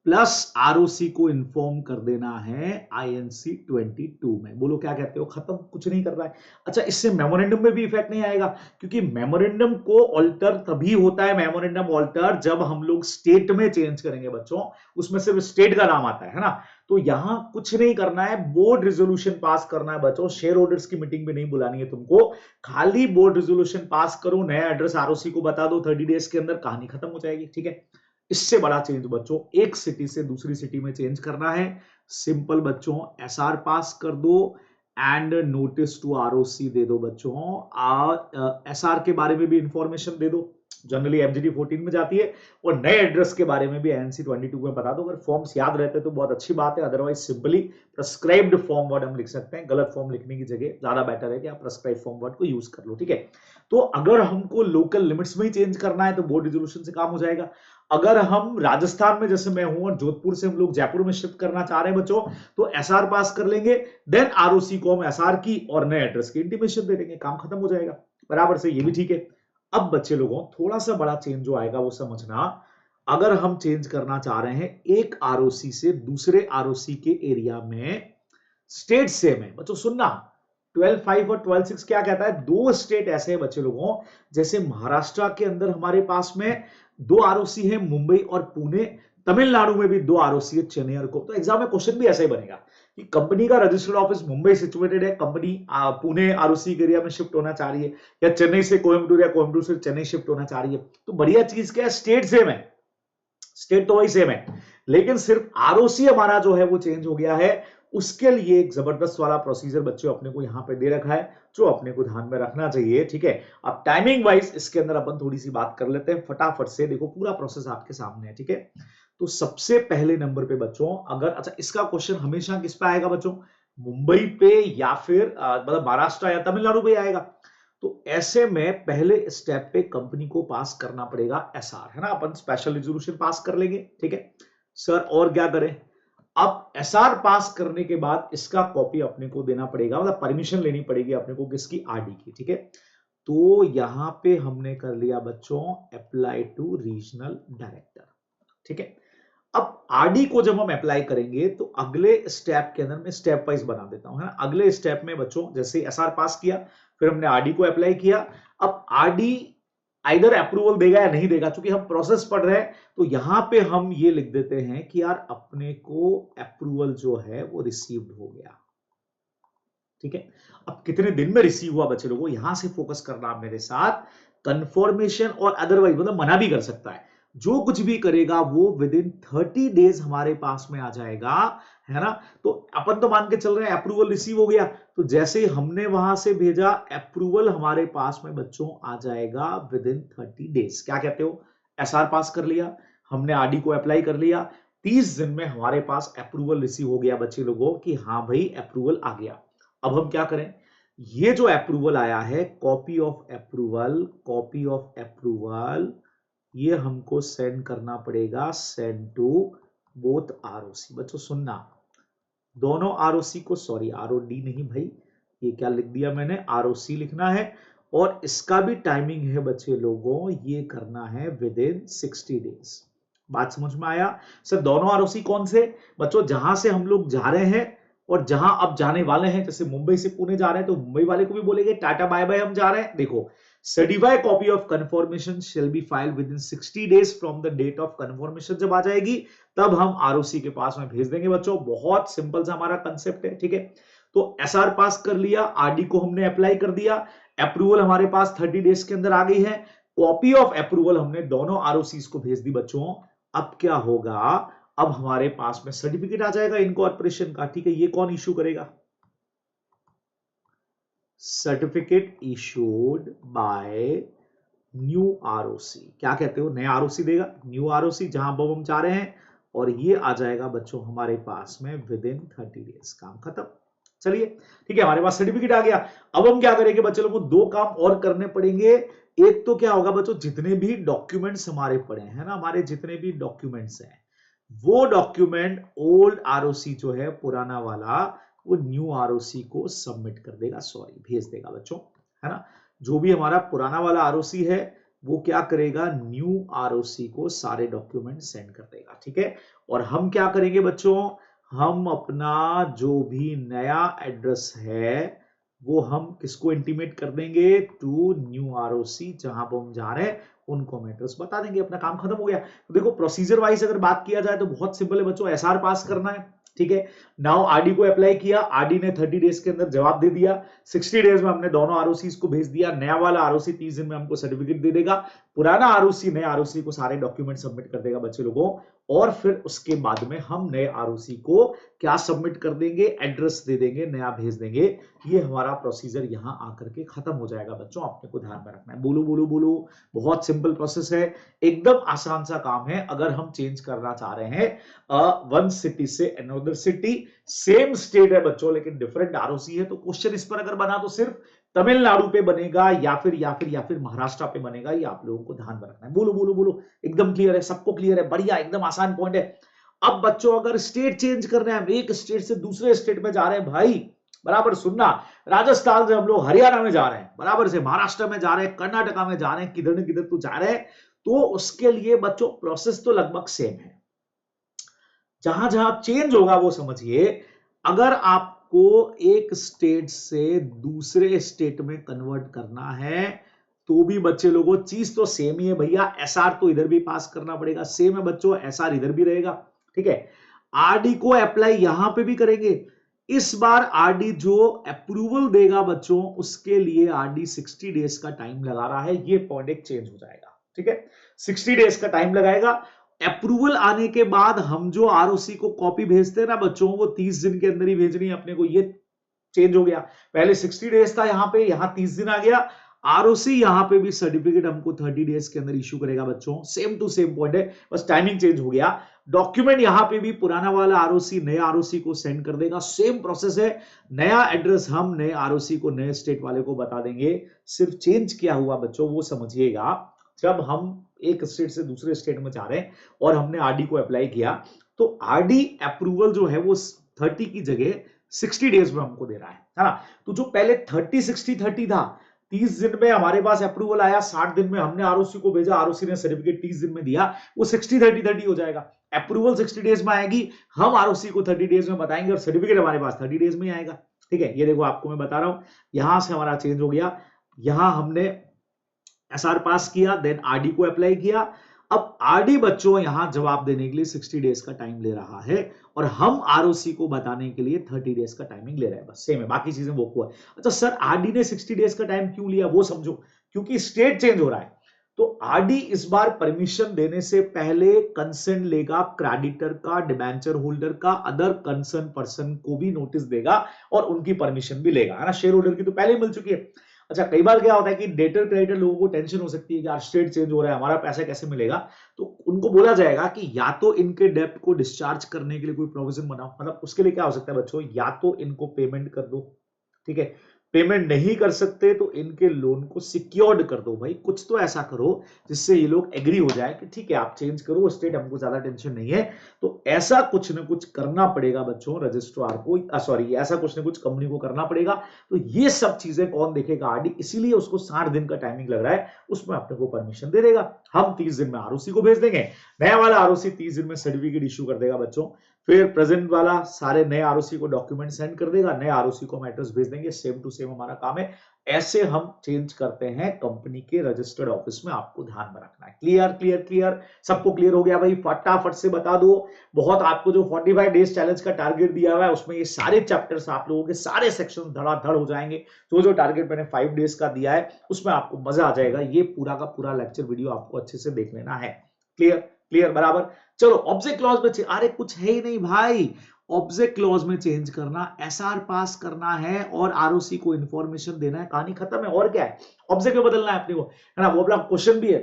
प्लस आरओसी को इन्फॉर्म कर देना है आईएनसी 22 में। बोलो क्या कहते हो? खत्म, कुछ नहीं कर रहा है। अच्छा, इससे मेमोरेंडम में भी इफेक्ट नहीं आएगा, क्योंकि मेमोरेंडम को ऑल्टर तभी होता है, मेमोरेंडम ऑल्टर जब हम लोग स्टेट में चेंज करेंगे बच्चों, उसमें सिर्फ स्टेट का नाम आता है ना। तो यहां कुछ नहीं करना है, बोर्ड रेजोल्यूशन पास करना है बच्चों। शेयर होल्डर्स की मीटिंग भी नहीं बुलानी है तुमको, खाली बोर्ड रेजोल्यूशन पास करो, नया एड्रेस आरओसी को बता दो, 30 डेज के अंदर कहानी खत्म हो जाएगी। ठीक है, इससे बड़ा चेंज बच्चों एक सिटी से दूसरी सिटी में चेंज करना है। सिंपल बच्चों, एसआर पास कर दो एंड नोटिस टू आरओसी दे दो बच्चों। एसआर के बारे में भी इंफॉर्मेशन दे दो, जनरली एमजीडी 14 में जाती है, और नए एड्रेस के बारे में भी एनसी 22 में बता दो। अगर फॉर्म्स याद रहते तो बहुत अच्छी बात है, otherwise simply prescribed form word हम लिख सकते हैं। गलत फॉर्म लिखने की जगह ज्यादा बेटर है कि आप प्रेस्क्राइब फॉर्म वर्ड को यूज कर लो। ठीक है, तो अगर हमको लोकल लिमिट्स में ही चेंज करना है तो बोर्ड रिजोल्यूशन से काम हो जाएगा। अगर हम राजस्थान में, जैसे मैं हूं, और जोधपुर से हम लोग जयपुर में शिफ्ट करना चाह रहे हैं बच्चों, तो एसआर पास कर लेंगे, देन आरओसी को हम एसआर की और नए एड्रेस की इंटीमेशन दे देंगे, काम खत्म हो जाएगा। बराबर से, ये भी ठीक है। अब बच्चे लोगों, थोड़ा सा बड़ा चेंज जो आएगा वो समझना। अगर हम चेंज करना चाह रहे हैं एक आरओसी से दूसरे आरओसी के एरिया में, स्टेट सेम है बच्चों, सुनना, 12.5 और 12.6 क्या कहता है? दो स्टेट ऐसे हैं बच्चे लोगों, जैसे महाराष्ट्र के अंदर हमारे पास में दो आरओसी है, मुंबई और पुणे। तमिलनाडु में भी दो आरओसी है, चेन्नई और को। तो एग्जाम में क्वेश्चन भी ऐसा ही बनेगा कि कंपनी का रजिस्टर्ड ऑफिस मुंबई सिचुएटेड है, कंपनी पुणे आरओसी के एरिया में शिफ्ट होना चाह रही है, या चेन्नई से कोयम्बटूर या कोयम्बटूर से चेन्नई शिफ्ट होना चाह रही है। तो बढ़िया चीज क्या है, स्टेट सेम है, स्टेट तो वही सेम है, लेकिन सिर्फ आरओसी हमारा जो है वो चेंज हो गया है। उसके लिए एक जबरदस्त वाला प्रोसीजर बच्चों अपने को यहां पे दे रखा है, जो अपने को ध्यान में रखना चाहिए। ठीक है, अब टाइमिंग वाइज इसके अंदर अपन थोड़ी सी बात कर लेते हैं फटाफट से। देखो, पूरा प्रोसेस आपके सामने है। ठीक है, तो सबसे पहले नंबर पे बच्चों, अगर, अच्छा, इसका क्वेश्चन हमेशा किस पे आएगा बच्चों? मुंबई पे या फिर मतलब महाराष्ट्र या तमिलनाडु पे आएगा। तो ऐसे में पहले स्टेप पे कंपनी को पास करना पड़ेगा एसआर, है ना। अपन स्पेशल रिजोल्यूशन पास कर लेंगे। ठीक है सर, और क्या करें? अब एसआर पास करने के बाद इसका कॉपी अपने को देना पड़ेगा, मतलब परमिशन लेनी पड़ेगी अपने को, किसकी? आरडी की। ठीक है, तो यहां पे हमने कर लिया बच्चों अप्लाई टू रीजनल डायरेक्टर। ठीक है, अब आरडी को जब हम अप्लाई करेंगे तो अगले स्टेप के अंदर, मैं स्टेप वाइज बना देता हूं, है ना। अगले स्टेप में बच्चों, जैसे एसआर पास किया, फिर हमने आरडी को अप्लाई किया। अब आरडी आइदर अप्रूवल देगा या नहीं देगा, क्योंकि हम प्रोसेस पढ़ रहे हैं, तो यहां पे हम ये लिख देते हैं कि यार अपने को अप्रूवल जो है वो रिसीव्ड हो गया। ठीक है, अब कितने दिन में रिसीव हुआ बच्चे लोगों, यहां से फोकस करना आप मेरे साथ। कंफर्मेशन और अदरवाइज, मतलब मना भी कर सकता है, जो कुछ भी करेगा वो विद इन 30 डेज हमारे पास में आ जाएगा, है ना। तो अपन तो मान के चल रहे हैं अप्रूवल रिसीव हो गया, तो जैसे हमने वहां से भेजा, अप्रूवल हमारे पास में बच्चों आ जाएगा विद इन 30 डेज। क्या कहते हो? एसआर पास कर लिया हमने, आरडी को अप्लाई कर लिया, 30 दिन में हमारे पास अप्रूवल रिसीव हो गया बच्चे लोगों कि हाँ भाई अप्रूवल आ गया। अब हम क्या करें? ये जो अप्रूवल आया है, copy of approval, copy of approval, ये हमको सेंड करना पड़ेगा, सेंड टू बोथ आरओसी। बच्चों सुनना, दोनों आरओसी को, सॉरी आरओडी नहीं भाई, ये क्या लिख दिया मैंने, आरओसी लिखना है, और इसका भी टाइमिंग है बच्चे लोगों, ये करना है विद इन 60 डेज। बात समझ में आया? सर दोनों आरओसी कौन से बच्चों, जहां से हम लोग जा रहे हैं और जहां अब जाने वाले हैं, जैसे मुंबई से पुणे जा रहे हैं तो मुंबई वाले को भी बोलेंगे टाटा बाय बाय हम जा रहे हैं। देखो, certified copy of confirmation shall be filed within 60 days from the date of confirmation. जब आ जाएगी तब हम आरओसी के पास में भेज देंगे बच्चों। बहुत सिंपल सा हमारा कंसेप्ट है, ठीक है। तो एसआर पास कर लिया, आरडी को हमने अप्लाई कर दिया, अप्रूवल हमारे पास 30 डेज के अंदर आ गई है, कॉपी ऑफ अप्रूवल हमने दोनों आरओसी को भेज दी बच्चों। अब क्या होगा, अब हमारे पास में सर्टिफिकेट आ जाएगा इनकॉर्पोरेशन का, ठीक है। ये कौन इश्यू करेगा, certificate issued by new ROC. क्या कहते हो, नया आरओसी देगा, न्यू आरओसी, जहां अब हम जा रहे हैं, और ये आ जाएगा बच्चों हमारे पास में विद इन 30 डेज। काम खत्म। चलिए ठीक है, हमारे पास सर्टिफिकेट आ गया। अब हम क्या करेंगे बच्चों लोगों को, दो काम और करने पड़ेंगे। एक तो क्या होगा बच्चों, जितने भी डॉक्यूमेंट्स हमारे पड़े हैं ना, हमारे जितने भी डॉक्यूमेंट्स हैं, वो डॉक्यूमेंट ओल्ड आरओसी जो है पुराना वाला, वो न्यू आरओसी को सबमिट कर देगा, सॉरी भेज देगा बच्चों, है ना। जो भी हमारा पुराना वाला आरओसी है वो क्या करेगा, न्यू आरओसी को सारे डॉक्यूमेंट सेंड कर देगा, ठीक है। और हम क्या करेंगे बच्चों, हम अपना जो भी नया एड्रेस है वो हम किसको इंटीमेट कर देंगे, टू न्यू आरओसी, जहां पर हम जा रहे हैं उनको हम एड्रेस बता देंगे, अपना काम खत्म हो गया। तो देखो प्रोसीजर वाइज अगर बात किया जाए तो बहुत सिंपल है बच्चों, एसआर पास करना है, ठीक है। नाउ आरडी को अप्लाई किया, आरडी ने 30 डेज के अंदर जवाब दे दिया, 60 डेज में हमने दोनों आरओसी को भेज दिया, नया वाला आरओसी 30 दिन में हमको सर्टिफिकेट दे देगा, पुराना आरओसी नए आरओसी को सारे डॉक्यूमेंट सबमिट कर देगा बच्चे लोगों। और फिर उसके बाद में हम नए आरओसी को क्या सबमिट कर देंगे, एड्रेस दे देंगे, नया भेज देंगे। ये हमारा प्रोसीजर यहां आकर के खत्म हो जाएगा बच्चों, आपने को ध्यान में रखना है। बोलो बोलो बोलो, बहुत सिंपल प्रोसेस है, एकदम आसान सा काम है। अगर हम चेंज करना चाह रहे हैं वन सिटी से अनदर सिटी, सेम स्टेट है बच्चों लेकिन डिफरेंट आरओसी है, तो क्वेश्चन इस पर अगर बना तो सिर्फ तमिलनाडु पे बनेगा या फिर महाराष्ट्र पे बनेगा, ये आप लोगों को ध्यान में रखना है। बोलो बोलो बोलो, एकदम क्लियर है, सबको क्लियर है, बढ़िया, एकदम आसान पॉइंट है। अब बच्चों अगर स्टेट चेंज कर रहे हैं, हम एक स्टेट से दूसरे स्टेट में जा रहे हैं भाई, बराबर सुनना, राजस्थान से हम लोग हरियाणा में जा रहे हैं, बराबर से महाराष्ट्र में जा रहे हैं, कर्नाटका में जा रहे हैं, किधर न किधर तो जा रहे हैं, तो उसके लिए बच्चों प्रोसेस तो लगभग सेम है। जहां जहां चेंज होगा वो समझिए। अगर आपको एक स्टेट से दूसरे स्टेट में कन्वर्ट करना है तो भी बच्चे लोगों चीज तो सेम ही है भैया, एसआर तो इधर भी पास करना पड़ेगा, सेम है बच्चों, एसआर इधर भी रहेगा, ठीक है। आरडी को अप्लाई यहां पे भी करेंगे, इस बार आरडी जो अप्रूवल देगा बच्चों उसके लिए आरडी 60 डेज का टाइम लगा रहा है, ये पॉइंट एक चेंज हो जाएगा, ठीक है। 60 डेज का टाइम लगाएगा। अप्रूवल आने के बाद हम जो आरओसी को कॉपी भेजते हैं ना बच्चों, वो 30 दिन के अंदर ही भेजनी है अपने को, ये चेंज हो गया। पहले 60 डेज था यहां पे, यहां 30 दिन आ गया। आरओसी यहां पे भी सर्टिफिकेट हमको 30 डेज के अंदर इश्यू करेगा बच्चों, सेम टू सेम पॉइंट है, बस टाइमिंग चेंज हो गया। डॉक्यूमेंट यहां पे भी पुराना वाला आरओसी नए आरओसी को सेंड कर देगा, सेम प्रोसेस है। नया एड्रेस हम नए आरओसी को नए स्टेट वाले को बता देंगे, सिर्फ चेंज क्या हुआ बच्चों वो समझिएगा। जब हम एक स्टेट से दूसरे स्टेट में जा रहे हैं और हमने आरडी को अप्लाई किया, तो आरडी अप्रूवल जो है वो 30 की जगह 60 डेज में हमको दे रहा है ना। तो जो पहले 30 60 30 था, 30 दिन में हमारे पास अप्रूवल आया, 60 दिन में हमने आरओसी को भेजा, आरओसी ने सर्टिफिकेट 30 दिन में दिया, वो 60 30 30 हो जाएगा। अप्रूवल 60 डेज में आएगी, हम आरओसी को 30 डेज में बताएंगे और सर्टिफिकेट हमारे पास 30 डेज में आएगा, ठीक है। ये देखो आपको मैं बता रहा हूं, यहां से हमारा चेंज हो गया, यहां हमने एसआर पास किया, देन आरडी को अप्लाई किया। अब आरडी बच्चों यहां जवाब देने के लिए 60 डेज का टाइम ले रहा है और हम आरओसी को बताने के लिए 30 डेज का टाइमिंग ले रहे हैं, बस सेम है, बाकी चीजें वो को है। अच्छा सर आरडी ने 60 डेज का टाइम क्यों लिया वो समझो, क्योंकि स्टेट चेंज हो रहा है। तो आरडी इस बार परमिशन देने से पहले कंसेंट लेगा क्रेडिटर का, डिबेंचर होल्डर का, अदर कंसर्न पर्सन को भी नोटिस देगा और उनकी परमिशन भी लेगा, है ना। शेयर होल्डर की तो पहले ही मिल चुकी है। अच्छा कई बार क्या होता है कि डेटर क्रेडिटर लोगों को टेंशन हो सकती है कि यार स्टेट चेंज हो रहा है, हमारा पैसा कैसे मिलेगा, तो उनको बोला जाएगा कि या तो इनके डेप्ट को डिस्चार्ज करने के लिए कोई प्रोविजन बनाओ, मतलब उसके लिए क्या हो सकता है बच्चों, या तो इनको पेमेंट कर दो, ठीक है, पेमेंट नहीं कर सकते तो इनके लोन को सिक्योर्ड कर दो भाई, कुछ तो ऐसा करो जिससे ये लोग एग्री हो जाए कि ठीक है आप चेंज करो स्टेट, हमको ज्यादा टेंशन नहीं है। तो ऐसा कुछ ना कुछ करना पड़ेगा बच्चों रजिस्ट्रार को, सॉरी ऐसा कुछ ना कुछ कंपनी को करना पड़ेगा। तो ये सब चीजें कौन देखेगा, आरडी, इसीलिए उसको 60 दिन का टाइमिंग लग रहा है, उसमें अपने को परमिशन दे देगा। हम 30 दिन में आरओसी को भेज देंगे, नया वाला आरओसी 30 दिन में सर्टिफिकेट इश्यू कर देगा बच्चों। फिर प्रेजेंट वाला सारे नए आरओसी को डॉक्यूमेंट सेंड कर देगा, नए आरओसी को हम एड्रेस भेज देंगे, सेम टू सेम हमारा काम है। ऐसे हम चेंज करते हैं कंपनी के रजिस्टर्ड ऑफिस में, आपको ध्यान में रखना है। क्लियर क्लियर क्लियर, सबको क्लियर हो गया भाई? फटाफट से बता दो। बहुत आपको जो 45 डेज चैलेंज का टारगेट दिया हुआ है उसमें ये सारे चैप्टर्स आप लोगों के सारे सेक्शन धड़ाधड़ हो जाएंगे। तो जो टारगेट मैंने 5 डेज का दिया है उसमें आपको मजा आ जाएगा। ये पूरा का पूरा लेक्चर वीडियो आपको अच्छे से देख लेना है। क्लियर क्लियर बराबर। चलो ऑब्जेक्ट क्लॉज में, अरे कुछ है ही नहीं भाई, ऑब्जेक्ट क्लॉज में चेंज करना, एसआर पास करना है और आरओसी को इंफॉर्मेशन देना है, कहानी खत्म है। और क्या है, ऑब्जेक्ट में बदलना है अपने को, है ना। वो अपना क्वेश्चन भी है,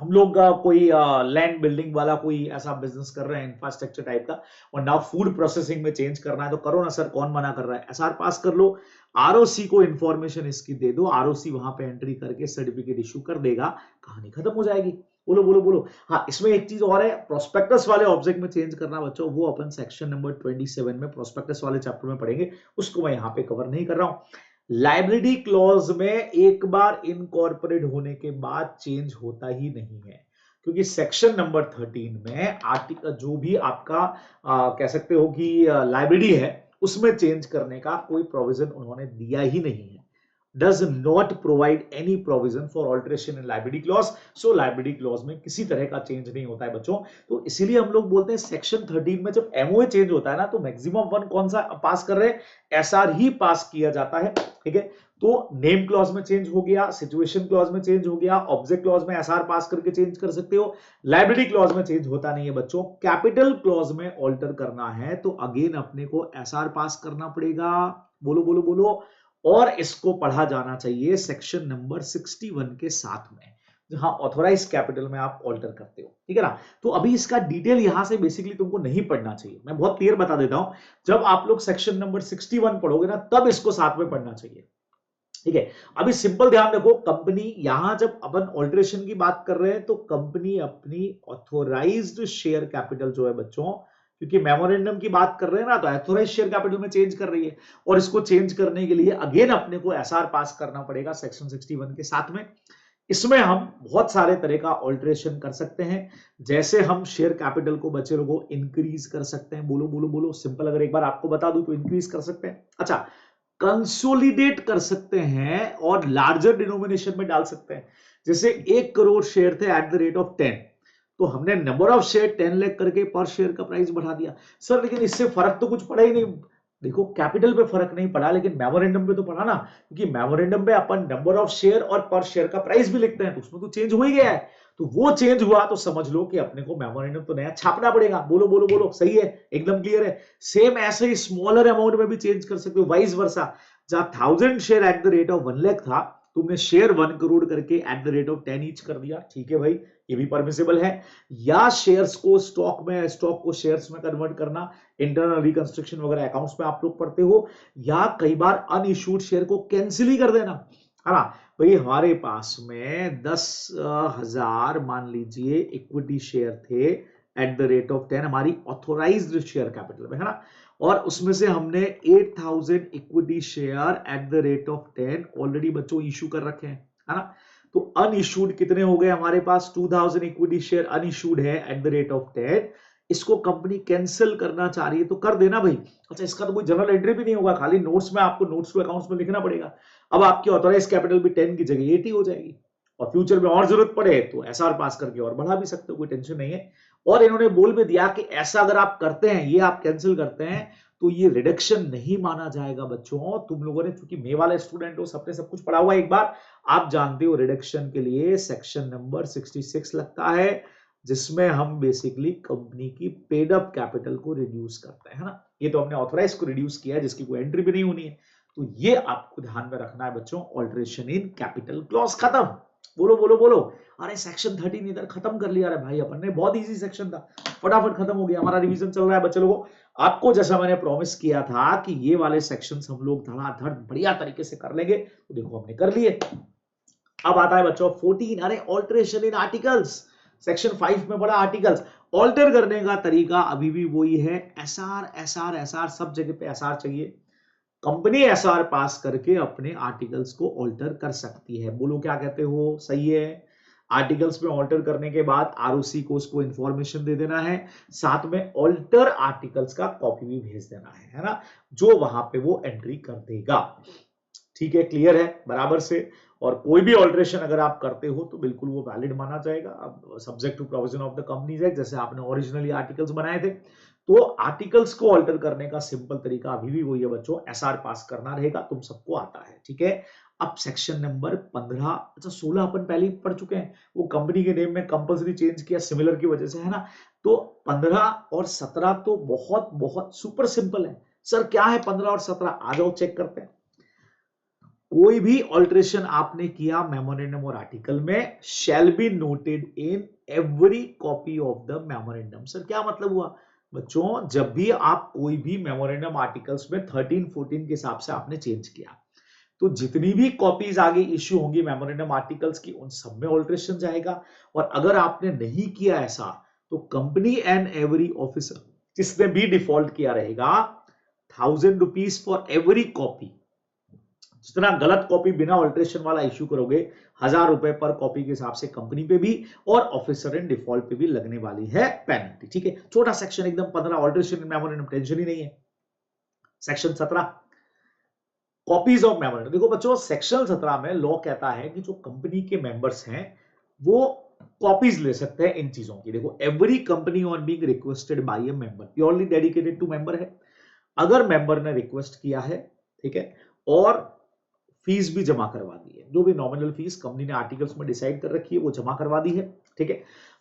हम लोग कोई लैंड बिल्डिंग वाला कोई ऐसा बिजनेस कर रहे हैं इंफ्रास्ट्रक्चर टाइप का, और नाउ फूड प्रोसेसिंग में चेंज करना है, तो करो ना सर, कौन मना कर रहा है। एसआर पास कर लो, आरओसी को इंफॉर्मेशन इसकी दे दो, आरओसी वहां पे एंट्री करके सर्टिफिकेट इशू कर देगा, कहानी खत्म हो जाएगी। बोलो बोलो बोलो। हाँ, इसमें एक चीज और है, प्रोस्पेक्टस वाले ऑब्जेक्ट में चेंज करना बच्चों, वो अपन सेक्शन नंबर 27 में प्रोस्पेक्टस वाले चैप्टर में पढ़ेंगे, उसको मैं यहाँ पे कवर नहीं कर रहा हूं। लायबिलिटी क्लॉज में एक बार इनकॉर्पोरेट होने के बाद चेंज होता ही नहीं है, क्योंकि सेक्शन नंबर 13 में आर्टिकल जो भी आपका कह सकते हो कि लायबिलिटी है उसमें चेंज करने का कोई प्रोविजन उन्होंने दिया ही नहीं है। does not provide any provision for alteration in liability clause, so liability clause में किसी तरह का चेंज नहीं होता है बच्चों। तो इसीलिए हम लोग बोलते हैं सेक्शन 13 में जब एमओए चेंज होता है ना, तो मैक्सिमम वन कौन सा पास कर रहे हैं, एसआर ही पास किया जाता है। ठीक है, तो नेम क्लॉज में चेंज हो गया, सिचुएशन क्लॉज में चेंज हो गया, ऑब्जेक्ट क्लॉज में एसआर पास करके चेंज कर सकते हो, लायबिलिटी क्लॉज में चेंज होता नहीं है बच्चों। कैपिटल क्लॉज में ऑल्टर करना है तो अगेन अपने को एसआर पास करना पड़ेगा। बोलो बोलो बोलो। और इसको पढ़ा जाना चाहिए सेक्शन नंबर 61 के साथ में, जहां ऑथोराइज कैपिटल में आप ऑल्टर करते हो। ठीक है ना। तो अभी इसका डिटेल यहां से बेसिकली तुमको नहीं पढ़ना चाहिए, मैं बहुत क्लियर बता देता हूं, जब आप लोग सेक्शन नंबर 61 पढ़ोगे ना तब इसको साथ में पढ़ना चाहिए। ठीक है, अभी सिंपल ध्यान रखो, कंपनी यहां जब अपन ऑल्टरेशन की बात कर रहे हैं तो कंपनी अपनी ऑथोराइज्ड शेयर कैपिटल जो है बच्चों, क्योंकि मेमोरेंडम की बात कर रहे हैं ना, तो ऑथोराइज शेयर कैपिटल में चेंज कर रही है, और इसको चेंज करने के लिए अगेन अपने को एसआर पास करना पड़ेगा सेक्शन 61 के साथ में। इसमें हम बहुत सारे तरह का ऑल्टरेशन कर सकते हैं, जैसे हम शेयर कैपिटल को बच्चे लोगों इंक्रीज कर सकते हैं। बोलो बोलो बोलो। सिंपल अगर एक बार आपको बता दूं तो इंक्रीज कर सकते हैं। अच्छा, कंसोलिडेट कर सकते हैं और लार्जर डिनोमिनेशन में डाल सकते हैं। जैसे 1 करोड़ शेयर थे एट द रेट ऑफ 10, तो हमने नंबर ऑफ शेयर 10 लाख करके पर शेयर का प्राइस बढ़ा दिया। सर लेकिन इससे फर्क तो कुछ पड़ा ही नहीं। देखो, कैपिटल पे फर्क नहीं पड़ा, लेकिन मेमोरेंडम पे तो पड़ा ना, क्योंकि मेमोरेंडम पे अपन नंबर ऑफ शेयर और पर शेयर का प्राइस भी लिखते हैं, तो उसमें तो चेंज हो ही गया है। तो वो चेंज हुआ तो समझ लो कि अपने को मेमोरेंडम तो नया छापना पड़ेगा। बोलो बोलो बोलो। सही है, एकदम क्लियर है। सेम ऐसे ही स्मॉलर अमाउंट में भी चेंज कर सकते हो, वाइस वर्सा। जहां 1000 share at the rate of 1 lakh था, तुमने शेयर 1 करोड़ करके at the rate of 10 each कर दिया। ठीक है भाई, ये भी परमिसिबल है। या शेयर्स को स्टॉक में, स्टॉक को शेयर्स में कन्वर्ट करना, इंटरनल रिकंस्ट्रक्शन वगैरह अकाउंट्स में आप लोग पढ़ते हो। या कई बार अनइश्यूड शेयर को कैंसिल ही कर देना, है ना भाई। हमारे पास में 10,000 मान लीजिए इक्विटी शेयर थे एट द रेट ऑफ 10 हमारी ऑथोराइज्ड शेयर कैपिटल में, है ना, और उसमें से हमने 8000 equity share at the rate of 10 already बच्चों इश्यू कर रखे हैं, है ना। तो अनइश्यूड कितने हो गए हमारे पास, 2000 इक्विटी शेयर अनइश्यूड है एट द रेट ऑफ 10। इसको कंपनी कैंसिल करना चाह रही है तो कर देना भाई। अच्छा, इसका तो कोई जनरल एंट्री भी नहीं होगा, खाली नोट्स में आपको नोट्स टू अकाउंट्स में लिखना पड़ेगा। अब आपकी ऑथोराइज कैपिटल भी 10 की जगह 80 हो जाएगी, और फ्यूचर में और जरूरत पड़े तो एसआर पास करके और बढ़ा भी सकते हो, कोई टेंशन नहीं है। और इन्होंने बोल भी दिया कि ऐसा अगर आप करते हैं, ये आप कैंसिल करते हैं, तो ये रिडक्शन नहीं माना जाएगा बच्चों। तुम लोगों ने, चूंकि मे वाले स्टूडेंट हो, सबने सब कुछ पढ़ा हुआ है एक बार, आप जानते हो रिडक्शन के लिए सेक्शन नंबर 66 लगता है, जिसमें हम बेसिकली कंपनी की पेड अप कैपिटल को रिड्यूस करते हैं ना। ये तो हमने ऑथराइज को रिड्यूस किया है, जिसकी कोई एंट्री भी नहीं होनी है। तो ये आपको ध्यान में रखना है बच्चों। ऑल्टरेशन इन कैपिटल क्लॉज खत्म। बोलो बोलो बोलो। अरे सेक्शन 13 इधर खत्म कर लिया। अरे भाई अपन ने, बहुत इजी सेक्शन था, फटाफट खत्म हो गया, हमारा रिवीजन चल रहा है बच्चे लोगों। आपको जैसा मैंने प्रॉमिस किया था कि ये वाले सेक्शंस हम लोग धड़ाधड़ बढ़िया तरीके से कर लेंगे, तो देखो हमने कर लिए। अब आता है बच्चों 14, अरे ऑल्टरेशन इन आर्टिकल्स। सेक्शन 5 में बड़ा आर्टिकल्स ऑल्टर करने का तरीका अभी भी वही है, एसआर एसआर एसआर, सब जगह पे एसआर चाहिए। कंपनी एसआर पास करके अपने आर्टिकल्स को ऑल्टर कर सकती है। बोलो क्या कहते हो, सही है। आर्टिकल्स में ऑल्टर करने के बाद आरओसी को उसको इंफॉर्मेशन दे देना है, साथ में ऑल्टर आर्टिकल्स का कॉपी भी भेज देना है ना, जो वहां पे वो एंट्री कर देगा। ठीक है, क्लियर है बराबर से। और कोई भी ऑल्टरेशन अगर आप करते हो तो बिल्कुल वो वैलिड माना जाएगा। अब subject to provision of the Companies Act, जैसे आपने ओरिजिनली आर्टिकल्स बनाए थे, तो आर्टिकल्स को ऑल्टर करने का सिंपल तरीका अभी भी वही है बच्चों, एसआर पास करना रहेगा, तुम सबको आता है। ठीक है, अब सेक्शन नंबर 15, अच्छा 16 अपन पहले ही पढ़ चुके हैं, वो कंपनी के नेम में कंपल्सरी चेंज किया सिमिलर की वजह से, है ना। तो 15 और 17 तो बहुत बहुत सुपर सिंपल है। सर क्या है 15 और 17, आ जाओ चेक करते हैं। कोई भी ऑल्टरेशन आपने किया मेमोरेंडम और आर्टिकल में, shall be noted in every copy of the memorandum. Sir क्या मतलब हुआ बच्चों, जब भी आप कोई भी मेमोरेंडम आर्टिकल्स में 13 14 के हिसाब से आपने चेंज किया, तो जितनी भी कॉपीज आगे इश्यू होंगी मेमोरेंडम आर्टिकल्स की, उन सब में ऑल्टरेशन जाएगा। और अगर आपने नहीं किया ऐसा, तो कंपनी एंड एवरी ऑफिसर जिसने भी डिफॉल्ट किया रहेगा, 1000 रुपीज फॉर एवरी कॉपी। जितना गलत कॉपी बिना ऑल्टरेशन वाला इश्यू करोगे, 1000 रुपए पर कॉपी के हिसाब से कंपनी पे भी और ऑफिसर इन डिफॉल्ट पे भी लगने वाली है पेनल्टी। ठीक है, छोटा सेक्शन एकदम 15, ऑल्टरेशन मेमोरेंडम टेंशन ही नहीं है। Section 17, copies of memorandum. देखो बच्चों, सेक्शन 17 में लॉ कहता है कि जो कंपनी के मेंबर्स हैं वो कॉपीज ले सकते हैं इन चीजों की। देखो, every company on being requested by a member, purely dedicated to member है। अगर मेंबर ने रिक्वेस्ट किया है, ठीक है, और फीस भी जमा करवा दी है, जो भी नॉमिनल फीस कंपनी ने आर्टिकल्स में डिसाइड कर रखी है वो जमा करवा दी है। ठीक है,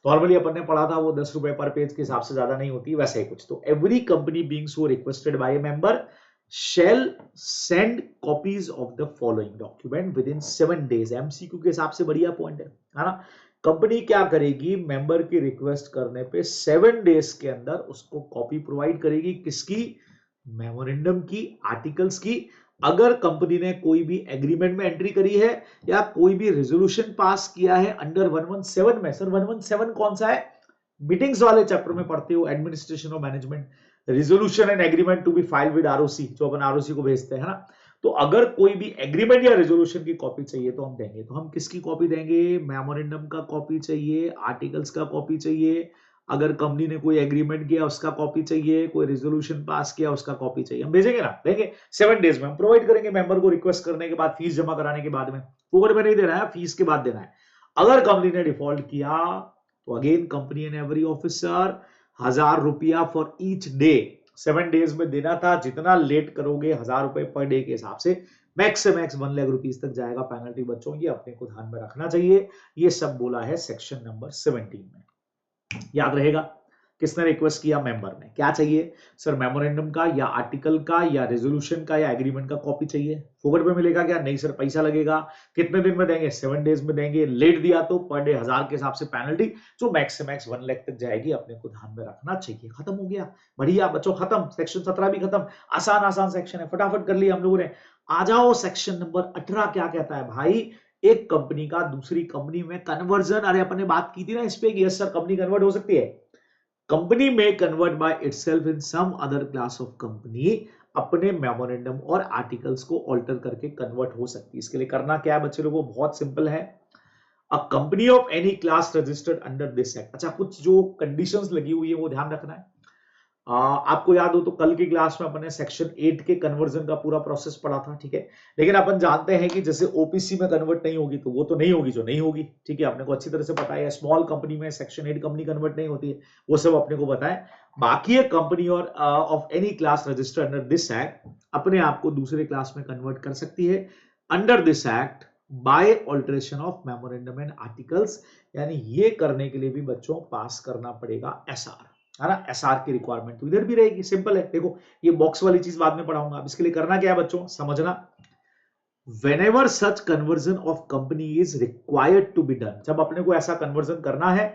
नॉर्मली अपन ने पढ़ा था वो 10 रुपए पर पेज के हिसाब से ज्यादा नहीं होती, वैसे ही कुछ। तो every company being so requested by a member shall send copies of the following document within 7 days। MCQ के हिसाब से बढ़िया पॉइंट है ना। कंपनी क्या करेगी, मेंबर की रिक्वेस्ट करने पे 7 डेज के अंदर उसको कॉपी प्रोवाइड करेगी, किसकी, मेमोरेंडम की, आर्टिकल्स की। अगर कंपनी ने कोई भी एग्रीमेंट में एंट्री करी है या कोई भी रेजोल्यूशन पास किया है अंडर 117 में। सर 117 कौन सा है, मीटिंग्स वाले चैप्टर में पढ़ते हो, एडमिनिस्ट्रेशन और management, resolution and agreement to be filed विद आरओसी, जो अपन आरओसी को भेजते हैं ना। तो अगर कोई भी एग्रीमेंट या रेजोल्यूशन की कॉपी चाहिए तो हम देंगे। तो हम किसकी कॉपी देंगे, मेमोरेंडम का कॉपी चाहिए, आर्टिकल्स का कॉपी चाहिए, अगर कंपनी ने कोई एग्रीमेंट किया उसका कॉपी चाहिए, कोई रेजोल्यूशन पास किया उसका कॉपी चाहिए, हम भेजेंगे ना, देंगे। 7 डेज में हम प्रोवाइड करेंगे मेंबर को, रिक्वेस्ट करने के बाद, फीस जमा कराने के बाद में। फोकट में नहीं देना है, फीस के बाद देना है। अगर कंपनी ने डिफॉल्ट किया तो again company and every officer 1000 रुपया फॉर ईच डे, 7 डेज में देना था। जितना लेट करोगे 1000 रुपए पर डे के हिसाब से मैक्स से मैक्स 1 लाख रुपीस तक जाएगा पेनल्टी बच्चों, ये अपने को ध्यान में रखना चाहिए। ये सब बोला है सेक्शन नंबर 17 में, याद रहेगा। किसने रिक्वेस्ट किया, मेंबर ने। क्या चाहिए सर, मेमोरेंडम का या आर्टिकल का या रेजोल्यूशन का या एग्रीमेंट का कॉपी चाहिए। फोकट पे मिलेगा क्या, नहीं सर पैसा लगेगा। कितने दिन में देंगे, 7 डेज में देंगे। लेट दिया तो पर डे 1000 के हिसाब से पेनल्टी, जो मैक्स से मैक्स 1 लाख तक जाएगी, अपने को ध्यान में रखना चाहिए। खत्म हो गया, बढ़िया बच्चों, खत्म। सेक्शन 17 भी खत्म, आसान आसान सेक्शन है, फटाफट कर लिया हम लोगों ने। आ जाओ सेक्शन नंबर 18, क्या कहता है भाई, एक कंपनी का दूसरी कंपनी में कन्वर्जन। अरे अपन ने बात की थी ना इस पे, यस सर कंपनी कन्वर्ट हो सकती है। कंपनी में convert by itself in some other class of company, अपने मेमोरेंडम और आर्टिकल्स को ऑल्टर करके कन्वर्ट हो सकती है। इसके लिए करना क्या है बच्चे लोगों, बहुत सिंपल है। A company of any class registered under this act. अच्छा, कुछ जो कंडीशंस लगी हुई है वो ध्यान रखना है। आपको याद हो तो कल की क्लास में अपने सेक्शन 8 के कन्वर्जन का पूरा प्रोसेस पढ़ा था, ठीक है। लेकिन अपन जानते हैं कि जैसे ओपीसी में कन्वर्ट नहीं होगी तो वो तो नहीं होगी जो नहीं होगी, ठीक है, अपने को अच्छी तरह से पता है। स्मॉल कंपनी में सेक्शन 8 कंपनी कन्वर्ट नहीं होती है, वो सब अपने को पता है। बाकी एक कंपनी और of any class registered under this act अपने आप को दूसरे क्लास में कन्वर्ट कर सकती है under this act by alteration of memorandum and articles. यानी ये करने के लिए भी बच्चों पास करना पड़ेगा एसआर, है ना। एसआर की रिक्वायरमेंट तो इधर भी रहेगी, सिंपल है। देखो ये बॉक्स वाली चीज बाद में पढ़ाऊंगा, अब इसके लिए करना क्या है बच्चों, समझना। whenever such conversion of company is required to be done, जब अपने को ऐसा कन्वर्जन करना है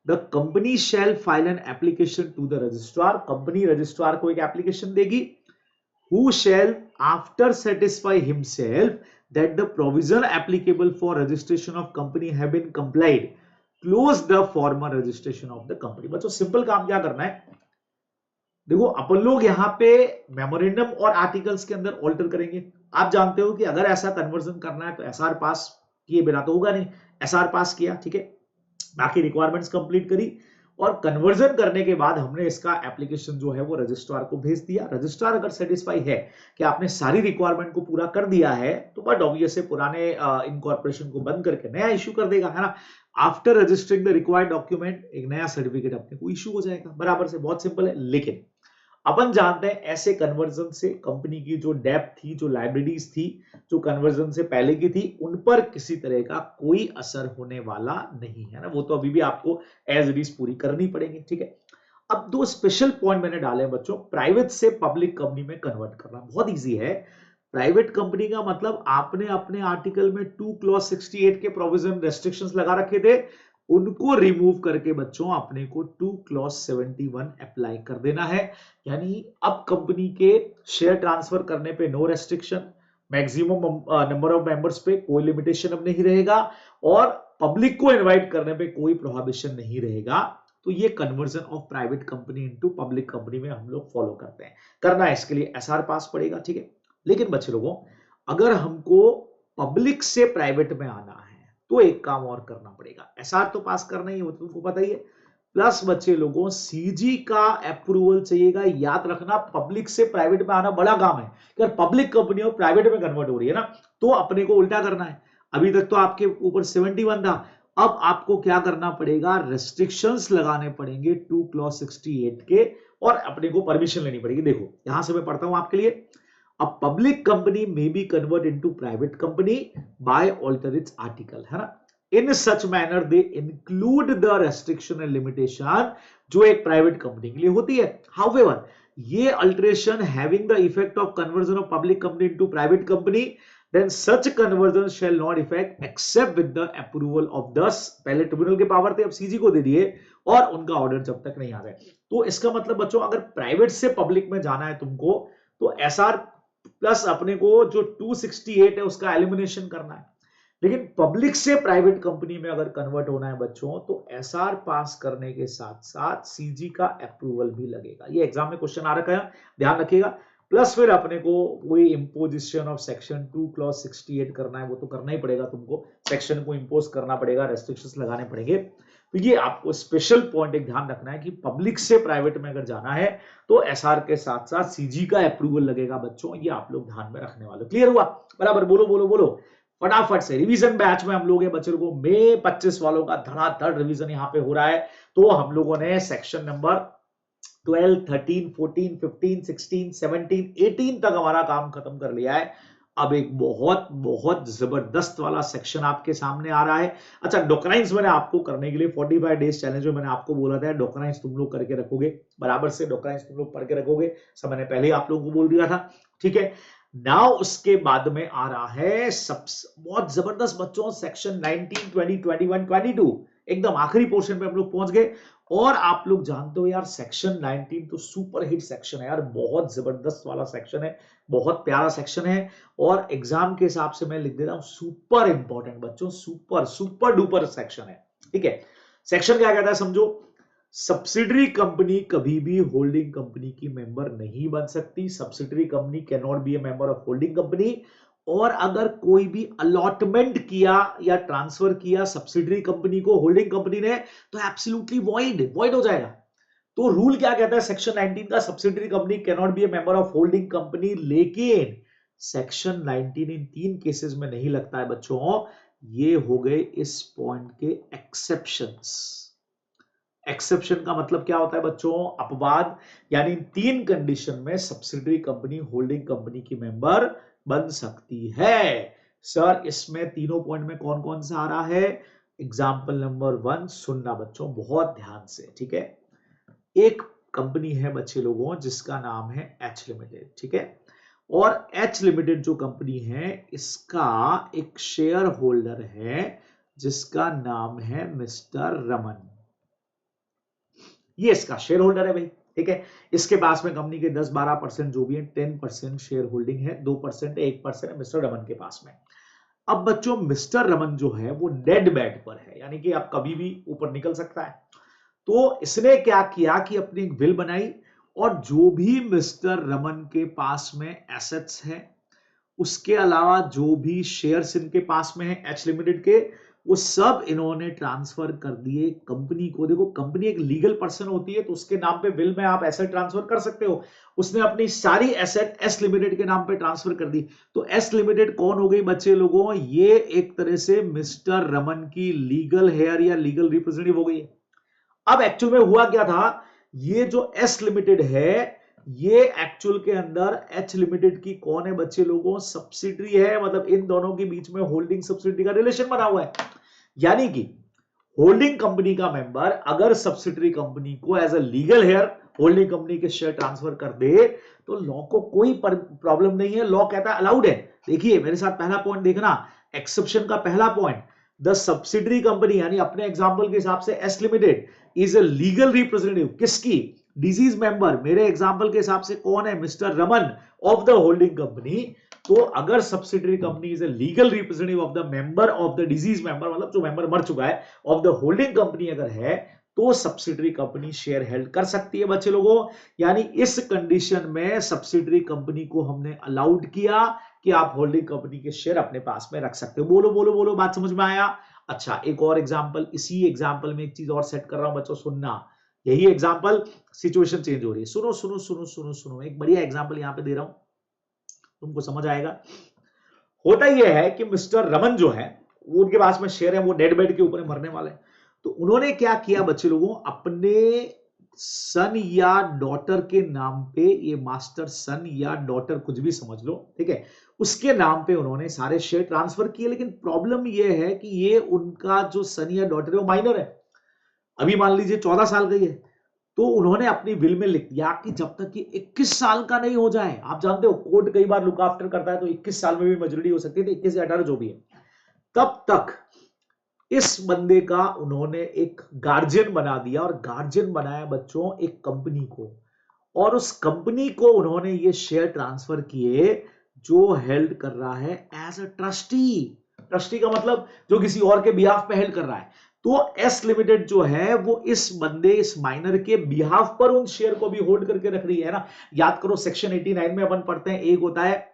the company shall file an application to the registrar, company registrar को एक एप्लीकेशन देगी, who shall after satisfy himself that the provision applicable for registration of company have been complied close the former registration of the company। बच्चों simple काम क्या करना है, देखो अपन लोग यहाँ पे मेमोरेंडम और आर्टिकल्स के अंदर ऑल्टर करेंगे। आप जानते हो कि अगर ऐसा कन्वर्जन करना है तो एसआर पास किए बिना तो होगा नहीं, एसआर पास किया, ठीक है, बाकी रिक्वायरमेंट्स कंप्लीट करी और कन्वर्जन करने के बाद हमने इसका एप्लीकेशन जो है वो रजिस्ट्रार को भेज दिया। रजिस्ट्रार अगर सेटिस्फाई है कि आपने सारी रिक्वायरमेंट को पूरा कर दिया है तो बट ऑब्वियसली पुराने इनकॉर्पोरेशन को बंद करके नया इश्यू कर देगा, है ना। After registering the required document एक नया सर्टिफिकेट अपने को इश्यू हो जाएगा, बराबर से, बहुत सिंपल है। लेकिन अपन जानते हैं ऐसे कन्वर्जन से कंपनी की जो डेप्थ थी, जो लाइबिलिटीज थी, जो कन्वर्जन से पहले की थी, उन पर किसी तरह का कोई असर होने वाला नहीं है ना, वो तो अभी भी आपको एज इट इज पूरी करनी पड़ेगी, ठीक है। अब दो स्पेशल पॉइंट मैंने डाले हैं बच्चों, प्राइवेट से पब्लिक कंपनी में कन्वर्ट करना बहुत इजी है। प्राइवेट कंपनी का मतलब आपने अपने आर्टिकल में 2 क्लॉज 68 के प्रोविजन रेस्ट्रिक्शंस लगा रखे थे, उनको रिमूव करके बच्चों अपने को 2 क्लॉज 71 अप्लाई कर देना है। यानी अब कंपनी के शेयर ट्रांसफर करने पे no restriction, maximum number of members पे कोई लिमिटेशन अब नहीं रहेगा और पब्लिक को इनवाइट करने पे कोई प्रोहिबिशन नहीं रहेगा। तो ये conversion of private company into public company में हम लोग फॉलो करते हैं। करना है इसके लिए एसआर पास पड़ेगा, ठीक है। लेकिन बच्चे लोगों, अगर हमको पब्लिक से प्राइवेट में आना है तो एक काम और करना पड़ेगा, एसआर तो पास करना ही है, वो तो तुमको पता ही है, प्लस बच्चे लोगों सीजी का अप्रूवल चाहिएगा। याद रखना, पब्लिक से प्राइवेट में आना बड़ा काम है। अगर पब्लिक कंपनी और प्राइवेट में कन्वर्ट हो रही है ना, तो अपने को उल्टा करना है। अभी तक तो आपके ऊपर 71 था, अब आपको क्या करना पड़ेगा, रेस्ट्रिक्शंस लगाने पड़ेंगे 2 क्लॉज 68 के और अपने को परमिशन लेनी पड़ेगी। देखो यहां से मैं पढ़ता हूं आपके लिए, a public company may be converted into private company by alter its article, है ना। in such manner they include the restriction and limitation जो एक प्राइवेट कंपनी के लिए होती है। however ये alteration having the effect of conversion of public company into private company then such conversion shall not effect except with the approval of the, पहले tribunal के power थे, अब सीजी को दे दिए और उनका ऑर्डर जब तक नहीं आ जाए। तो इसका मतलब बच्चों, अगर प्राइवेट से पब्लिक में जाना है तुमको तो एसआर प्लस अपने को जो 268 है उसका एलिमिनेशन करना है। लेकिन पब्लिक से प्राइवेट कंपनी में अगर कन्वर्ट होना है बच्चों तो एसआर पास करने के साथ साथ सीजी का अप्रूवल भी लगेगा। ये एग्जाम में क्वेश्चन आ रखा है, ध्यान रखिएगा। प्लस फिर अपने को कोई इंपोजिशन ऑफ सेक्शन 2 क्लॉज 68 करना है, वो तो करना ही पड़ेगा, तुमको सेक्शन को इंपोज करना पड़ेगा, रेस्ट्रिक्शंस लगाने पड़ेंगे। तो ये आपको स्पेशल पॉइंट एक ध्यान रखना है कि पब्लिक से प्राइवेट में अगर जाना है तो एसआर के साथ साथ सीजी का अप्रूवल लगेगा बच्चों, ये आप लोग ध्यान में रखने वाले। क्लियर हुआ, बराबर, बोलो बोलो बोलो फटाफट से। रिवीजन बैच में हम लोग हैं बच्चों को, मई 25 वालों का धड़ाधड़ रिवीजन यहाँ पे हो रहा है। तो हम लोगों ने सेक्शन नंबर 12, 13, 14, 15, 16, 17, 18 तक हमारा काम खत्म कर लिया है। अब एक बहुत बहुत जबरदस्त वाला सेक्शन आपके सामने आ रहा है। अच्छा, डॉक्राइंस मैंने आपको करने के लिए 45 डेज चैलेंज में मैंने आपको बोला था डॉक्राइंस तुम लोग करके रखोगे, बराबर से डॉक्राइंस तुम लोग पढ़ के रखोगे, सब मैंने पहले ही आप लोगों को बोल दिया था, ठीक है। नाउ उसके बाद में आ रहा है सब बहुत जबरदस्त बच्चों सेक्शन 19, 20, 21, 22, एकदम आखिरी पोर्शन पे हम लोग पहुंच गए। और आप लोग जानते हो यार, सेक्शन 19 तो सुपर हिट सेक्शन है यार, बहुत जबरदस्त वाला सेक्शन है, बहुत प्यारा सेक्शन है और एग्जाम के हिसाब से मैं लिख दे रहा हूं सुपर इंपॉर्टेंट बच्चों, सुपर सुपर डुपर सेक्शन है, ठीक है। सेक्शन क्या कहता है समझो, सब्सिडरी कंपनी कभी भी होल्डिंग कंपनी की मेंबर नहीं बन सकती। Subsidiary company can not be A member of holding company. और अगर कोई भी अलॉटमेंट किया या ट्रांसफर किया सब्सिडरी कंपनी को होल्डिंग कंपनी ने तो एब्सोल्युटली वॉइड हो जाएगा। तो रूल क्या कहता है सेक्शन 19 का, subsidiary company can not be A member of holding company. लेकिन सेक्शन 19 इन 3 केसेस में नहीं लगता है बच्चों, ये हो गए इस पॉइंट के एक्सेप्शंस। एक्सेप्शन का मतलब क्या होता है बच्चों, अपवाद, यानी 3 कंडीशन में सब्सिडरी कंपनी होल्डिंग कंपनी की मेंबर बन सकती है। सर इसमें तीनों पॉइंट में कौन कौन सा आ रहा है, एग्जाम्पल नंबर 1 सुनना बच्चों बहुत ध्यान से, ठीक है। एक कंपनी है बच्चे लोगों जिसका नाम है एच लिमिटेड, ठीक है। और एच लिमिटेड जो कंपनी है इसका एक शेयर होल्डर है जिसका नाम है मिस्टर रमन। ये इसका शेयर होल्डर है भाई, ठीक है। इसके पास में कंपनी के 10-12% जो भी है 10% शेयर होल्डिंग है, 2% 1% है मिस्टर रमन के पास में। अब बच्चों मिस्टर रमन जो है वो डेड बेड पर है, यानी कि आप कभी भी ऊपर निकल सकता है। तो इसने क्या किया कि अपनी एक विल बनाई और जो भी मिस्टर रमन के पास में एसेट्स हैं, उसके अलावा जो भी शेयर्स इनके पास में है एच लिमिटेड के, वो सब इन्होंने ट्रांसफर कर दिए कंपनी को। देखो कंपनी एक लीगल पर्सन होती है तो उसके नाम पे विल में आप एसेट ट्रांसफर कर सकते हो। उसने अपनी सारी एसेट एस लिमिटेड के नाम पे ट्रांसफर कर दी। तो एस लिमिटेड कौन हो गई बच्चे लोगों? ये एक तरह से मिस्टर रमन की लीगल हेयर या लीगल रिप्रेजेंटेटिव हो गई है। अब एक्चुअल में हुआ क्या था, ये जो एस लिमिटेड है ये एक्चुअल के अंदर एच लिमिटेड की कौन है बच्चे लोगों? सब्सिडरी है। मतलब इन दोनों के बीच में होल्डिंग सब्सिडरी का रिलेशन बना हुआ है। यानी कि होल्डिंग कंपनी का मेंबर अगर सब्सिडरी कंपनी को as a legal heir holding company के शेयर ट्रांसफर कर दे तो लॉ को कोई प्रॉब्लम नहीं है। लॉ कहता है अलाउड है। देखिए मेरे साथ पहला पॉइंट देखना, एक्सेप्शन का पहला पॉइंट, द सब्सिडरी कंपनी यानी अपने एग्जांपल के हिसाब से S limited is a legal representative किसकी? Deceased member. मेरे एग्जांपल के हिसाब से कौन है? Mister Raman of the holding company. तो अगर subsidiary company is a legal representative of the member of the deceased member, मतलब जो मेंबर मर चुका है, ऑफ द होल्डिंग कंपनी अगर है तो सब्सिडरी कंपनी शेयर हेल्ड कर सकती है बच्चे लोगों। यानी इस कंडीशन में सब्सिडरी कंपनी को हमने अलाउड किया कि आप होल्डिंग कंपनी के शेयर अपने पास में रख सकते हो। बोलो बोलो बोलो, बात समझ में आया? अच्छा एक और एग्जांपल, इसी एग्जांपल में एक चीज और सेट कर रहा हूं बच्चों, सुनना। यही एग्जांपल, सिचुएशन चेंज हो रही है। सुनो सुनो सुनो सुनो सुनो, एक बढ़िया एग्जांपल यहां पे दे रहा हूं, तुमको समझ आएगा। होता यह है कि मिस्टर रमन जो है वो उनके पास में शेयर है, वो डेड बेड के ऊपर मरने वाले हैं। तो उन्होंने क्या किया बच्चे लोगों, अपने सन या डॉटर के नाम पे, ये मास्टर सन या डॉटर कुछ भी समझ लो, ठीक है, उसके नाम पे उन्होंने सारे शेयर ट्रांसफर किए। लेकिन प्रॉब्लम ये है कि ये उनका जो सन या डॉटर है वो माइनर है, अभी मान लीजिए 14 साल का ही है। तो उन्होंने अपनी विल में लिख दिया कि जब तक कि 21 साल का नहीं हो जाए, आप जानते हो कोर्ट कई बार लुक आफ्टर करता है तो 21 साल में भी मेजोरिटी हो सकती है, तो 21 या 18 जो भी है, तब तक इस बंदे का उन्होंने एक गार्जियन बना दिया। और गार्जियन बनाया बच्चों एक कंपनी को, और उस कंपनी को उन्होंने ये शेयर ट्रांसफर किए जो हेल्ड कर रहा है एज अ ट्रस्टी। ट्रस्टी का मतलब जो किसी और के बिहाफ पे हेल्ड कर रहा है। तो एस लिमिटेड जो है वो इस बंदे, इस माइनर के बिहाफ पर उन शेयर को भी होल्ड करके रख रही है ना। याद करो सेक्शन 89 में अपन पढ़ते हैं, एक होता है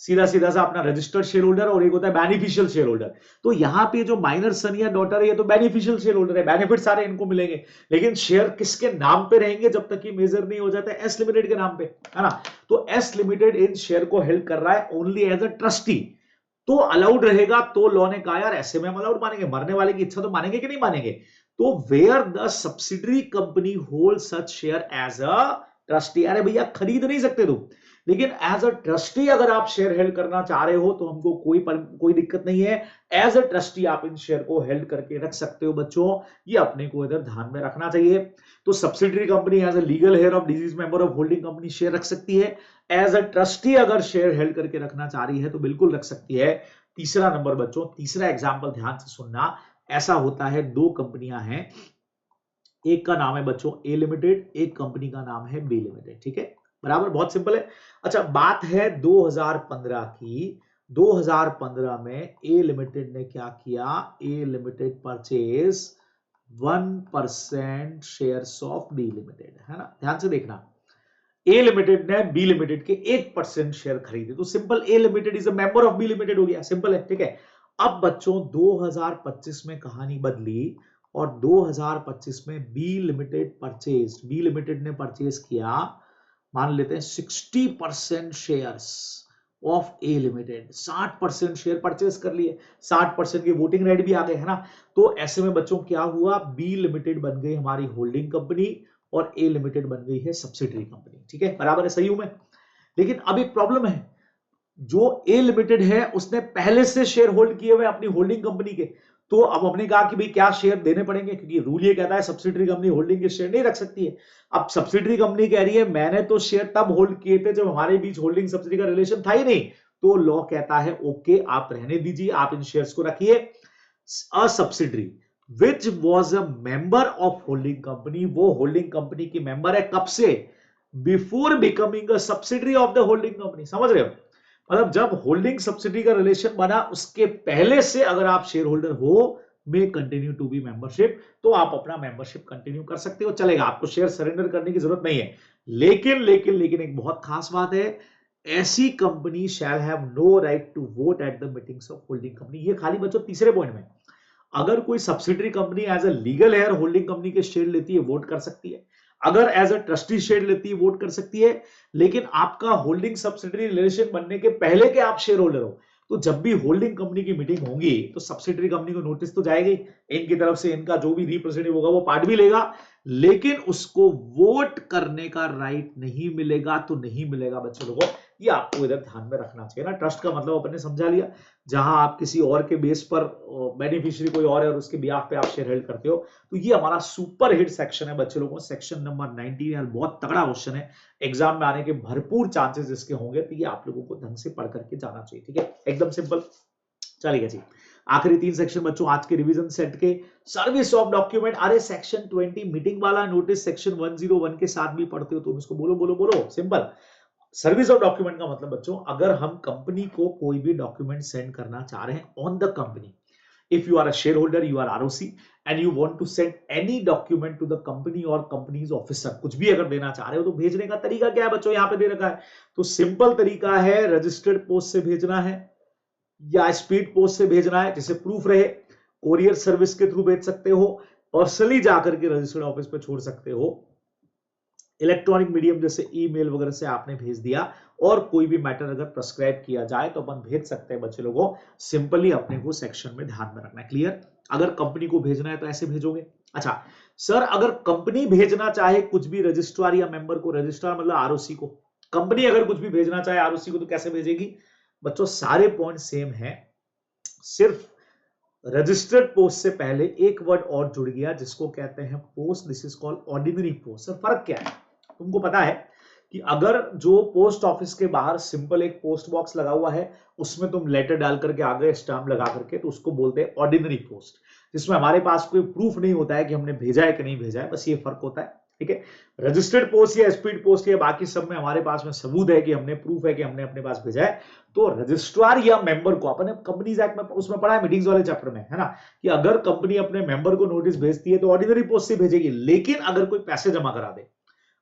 सीधा सीधा सा अपना रजिस्टर्ड शेयर होल्डर और एक होता है बेनिफिशियल शेयर होल्डर। तो यहां पे जो माइनर सन या डॉटर है ये तो बेनिफिशियल शेयर होल्डर है, बेनिफिट सारे इनको मिलेंगे। लेकिन शेयर किसके नाम पे रहेंगे जब तक कि मेजर नहीं हो जाता है? एस लिमिटेड के नाम पे, है ना। तो एस लिमिटेड इन शेयर को हेल्ड कर रहा है ओनली एज अ ट्रस्टी। तो अलाउड रहेगा। तो लॉ ने कहा यार ऐसे में हम अलाउड मानेंगे, मरने वाले की इच्छा तो मानेंगे कि नहीं मानेंगे। तो where the subsidiary company hold such share as a trustee. अरे भैया खरीद नहीं सकते तुम, लेकिन एज अ ट्रस्टी अगर आप शेयर हेल्ड करना चाह रहे हो तो हमको कोई दिक्कत नहीं है। एज अ ट्रस्टी आप इन शेयर को हेल्ड करके रख सकते हो बच्चों, ये अपने को इधर ध्यान में रखना चाहिए। तो subsidiary company as a legal heir of deceased member of holding company share रख सकती है। एज अ ट्रस्टी अगर शेयर हेल्ड करके रखना चाह रही है तो बिल्कुल रख सकती है। तीसरा नंबर बच्चों, तीसरा एग्जाम्पल ध्यान से सुनना। ऐसा होता है, दो कंपनियां हैं, एक का नाम है बच्चों ए लिमिटेड, एक कंपनी का नाम है बी लिमिटेड, ठीक है, बराबर, बहुत सिंपल है। अच्छा बात है 2015 की। 2015 में ए लिमिटेड ने क्या किया? A limited purchase 1% shares of B limited, है ना। ध्यान से देखना, ए लिमिटेड ने बी लिमिटेड के 1% शेयर खरीदे। तो simple, A limited is a member of B limited हो गया, सिंपल है, ठीक है। अब बच्चों 2025 में कहानी बदली और 2025 में बी लिमिटेड ने परचेज किया, मान लेते हैं 60% shares of A limited. 60% share purchase कर लिए, 60% की वोटिंग राइट भी आ गए, है ना। तो ऐसे में बच्चों क्या हुआ? बी लिमिटेड बन गई हमारी होल्डिंग कंपनी और ए लिमिटेड बन गई है सब्सिडरी कंपनी, ठीक है, बराबर है, सही हूं मैं। लेकिन अब एक प्रॉब्लम है, जो ए लिमिटेड है उसने पहले से शेयर होल्ड किए हुए अपनी होल्डिंग कंपनी के। तो अब हमने कहा कि भाई क्या शेयर देने पड़ेंगे, क्योंकि रूल ये कहता है सब्सिडरी कंपनी होल्डिंग के शेयर नहीं रख सकती है। अब सब्सिडरी कंपनी कह रही है मैंने तो शेयर तब होल्ड किए थे जब हमारे बीच होल्डिंग सब्सिडी का रिलेशन था ही नहीं। तो लॉ कहता है ओके आप रहने दीजिए, आप इन शेयर्स को रखिए। A subsidiary, which was a member of holding company, वो होल्डिंग कंपनी की मेंबर है कब से, before becoming a subsidiary of the holding company. समझ रहे हो, मतलब जब होल्डिंग सब्सिडी का रिलेशन बना उसके पहले से अगर आप शेयर होल्डर हो, may continue to be membership, तो आप अपना मेंबरशिप कंटिन्यू कर सकते हो, चलेगा, आपको शेयर सरेंडर करने की जरूरत नहीं है। लेकिन एक बहुत खास बात है, ऐसी company shall have no right to vote at the meetings of holding company. ये खाली बच्चों तीसरे पॉइंट में, अगर कोई subsidiary company as a legal heir holding company के शेयर लेती है, वोट कर सकती है, अगर एज अ ट्रस्टी शेयर लेती है, वोट कर सकती है, लेकिन आपका होल्डिंग सब्सिडरी रिलेशन बनने के पहले के आप शेयर होल्डर हो, तो जब भी होल्डिंग कंपनी की मीटिंग होगी तो सब्सिडरी कंपनी को नोटिस तो जाएगी, इनकी तरफ से इनका जो भी रिप्रेजेंटेटिव होगा वो पार्ट भी लेगा, लेकिन उसको वोट करने का राइट नहीं मिलेगा, तो नहीं मिलेगा बच्चों लोगों। ये आपको इधर ध्यान में रखना चाहिए ना। ट्रस्ट का मतलब अपने समझा लिया, जहां आप किसी और के बेस पर, बेनिफिशियरी कोई और है और उसके बिहाफ पे आप शेयर होल्ड करते हो। तो ये हमारा सुपर हिट सेक्शन है बच्चे लोगों, सेक्शन नंबर 19 यार, बहुत तगड़ा क्वेश्चन है, एग्जाम में आने के भरपूर चांसेस इसके होंगे, तो ये आप लोगों को ढंग से पढ़ करके जाना चाहिए, ठीक है, एकदम सिंपल। चलिए जी, आखिरी 3 सेक्शन बच्चों आज के रिवीजन सेट के, सर्विस ऑफ डॉक्यूमेंट। अरे सेक्शन 20 मीटिंग वाला नोटिस सेक्शन 101 के साथ भी पढ़ते हो, तुम इसको बोलो बोलो बोलो, सिंपल। सर्विस ऑफ डॉक्यूमेंट का मतलब बच्चों, अगर हम कंपनी को कोई भी डॉक्यूमेंट सेंड करना चाह रहे हैं on the company, if you are a shareholder, you are ROC and you want to send any document to the company or company's officer, कुछ भी अगर देना चाह रहे हो, तो भेजने का तरीका क्या है बच्चों, यहां पे दे रखा है। तो सिंपल तरीका है, रजिस्टर्ड पोस्ट से भेजना है या स्पीड पोस्ट से भेजना है, जिसे प्रूफ रहे, कोरियर सर्विस के थ्रू भेज सकते हो, पर्सनली जाकर के रजिस्टर्ड ऑफिस पे छोड़ सकते हो, इलेक्ट्रॉनिक मीडियम जैसे ईमेल वगैरह से आपने भेज दिया, और कोई भी मैटर अगर प्रेस्क्राइब किया जाए तो अपन भेज सकते हैं बच्चे लोगों। सिंपली अपने को सेक्शन में ध्यान में रखना है, क्लियर। अगर कंपनी को भेजना है तो ऐसे भेजोगे। अच्छा सर, अगर कंपनी भेजना चाहे कुछ भी रजिस्ट्रार या मेंबर को, रजिस्ट्रार मतलब आरओसी को, कंपनी अगर कुछ भी भेजना चाहे आरओसी को तो कैसे भेजेगी बच्चों, सारे पॉइंट सेम है, सिर्फ रजिस्टर्ड पोस्ट से पहले एक वर्ड और जुड़ गया जिसको कहते हैं post, this is called ordinary post. Sir फर्क क्या है, तुमको पता है कि अगर जो पोस्ट ऑफिस के बाहर सिंपल एक पोस्ट बॉक्स लगा हुआ है, उसमें तुम लेटर डाल करके आगे स्टाम्प लगा करके, तो उसको बोलते हैं ऑर्डिनरी पोस्ट, जिसमें हमारे पास कोई प्रूफ नहीं होता है कि हमने भेजा है कि नहीं भेजा है, बस ये फर्क होता है, ठीक है। रजिस्टर्ड पोस्ट या स्पीड पोस्ट या बाकी सब में हमारे पास में सबूत है कि हमने, प्रूफ है कि हमने अपने पास भेजा है। तो रजिस्ट्रार या मेंबर को, अपने कंपनीज एक्ट में उसमें पढ़ा है मीटिंग्स वाले चैप्टर में, है ना, कि अगर कंपनी अपने मेंबर को नोटिस भेजती है तो ऑर्डिनरी पोस्ट से भेजेगी, लेकिन अगर कोई पैसे जमा करा दे,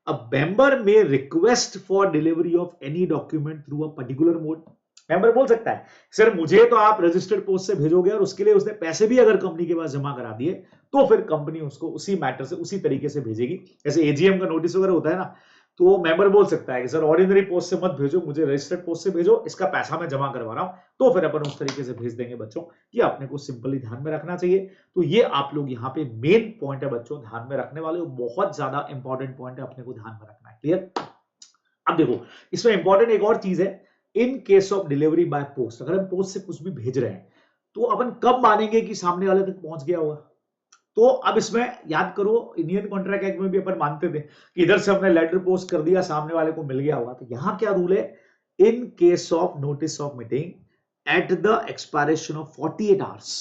a member may request for delivery of any document through a particular mode। Member बोल सकता है सर मुझे तो आप रजिस्टर्ड पोस्ट से भेजोगे, और उसके लिए उसने पैसे भी अगर कंपनी के पास जमा करा दिए, तो फिर कंपनी उसको उसी मैटर से उसी तरीके से भेजेगी। जैसे एजीएम का नोटिस वगैरह होता है ना, तो मेंबर बोल सकता है कि सर ऑर्डिनरी पोस्ट से मत भेजो, मुझे रजिस्टर्ड पोस्ट से भेजो, इसका पैसा मैं जमा करवा रहा हूं, तो फिर अपन उस तरीके से भेज देंगे बच्चों। ये अपने को सिंपली ध्यान में रखना चाहिए। तो ये आप लोग यहाँ पे मेन पॉइंट है बच्चों, ध्यान में रखने वाले, बहुत ज्यादा इंपॉर्टेंट पॉइंट है, अपने को ध्यान में रखना है, क्लियर। अब देखो इसमें इंपॉर्टेंट एक और चीज है, in case of delivery by post, अगर हम पोस्ट से कुछ भी भेज रहे हैं, तो अपन कब मानेंगे कि सामने वाले तक पहुंच गया होगा। तो अब इसमें याद करो, इंडियन कॉन्ट्रैक्ट एक्ट में भी अपन मानते थे कि इधर से हमने लेटर पोस्ट कर दिया, सामने वाले को मिल गया होगा। तो यहां क्या रूल है, in case of notice of meeting at the expiration of 48 hours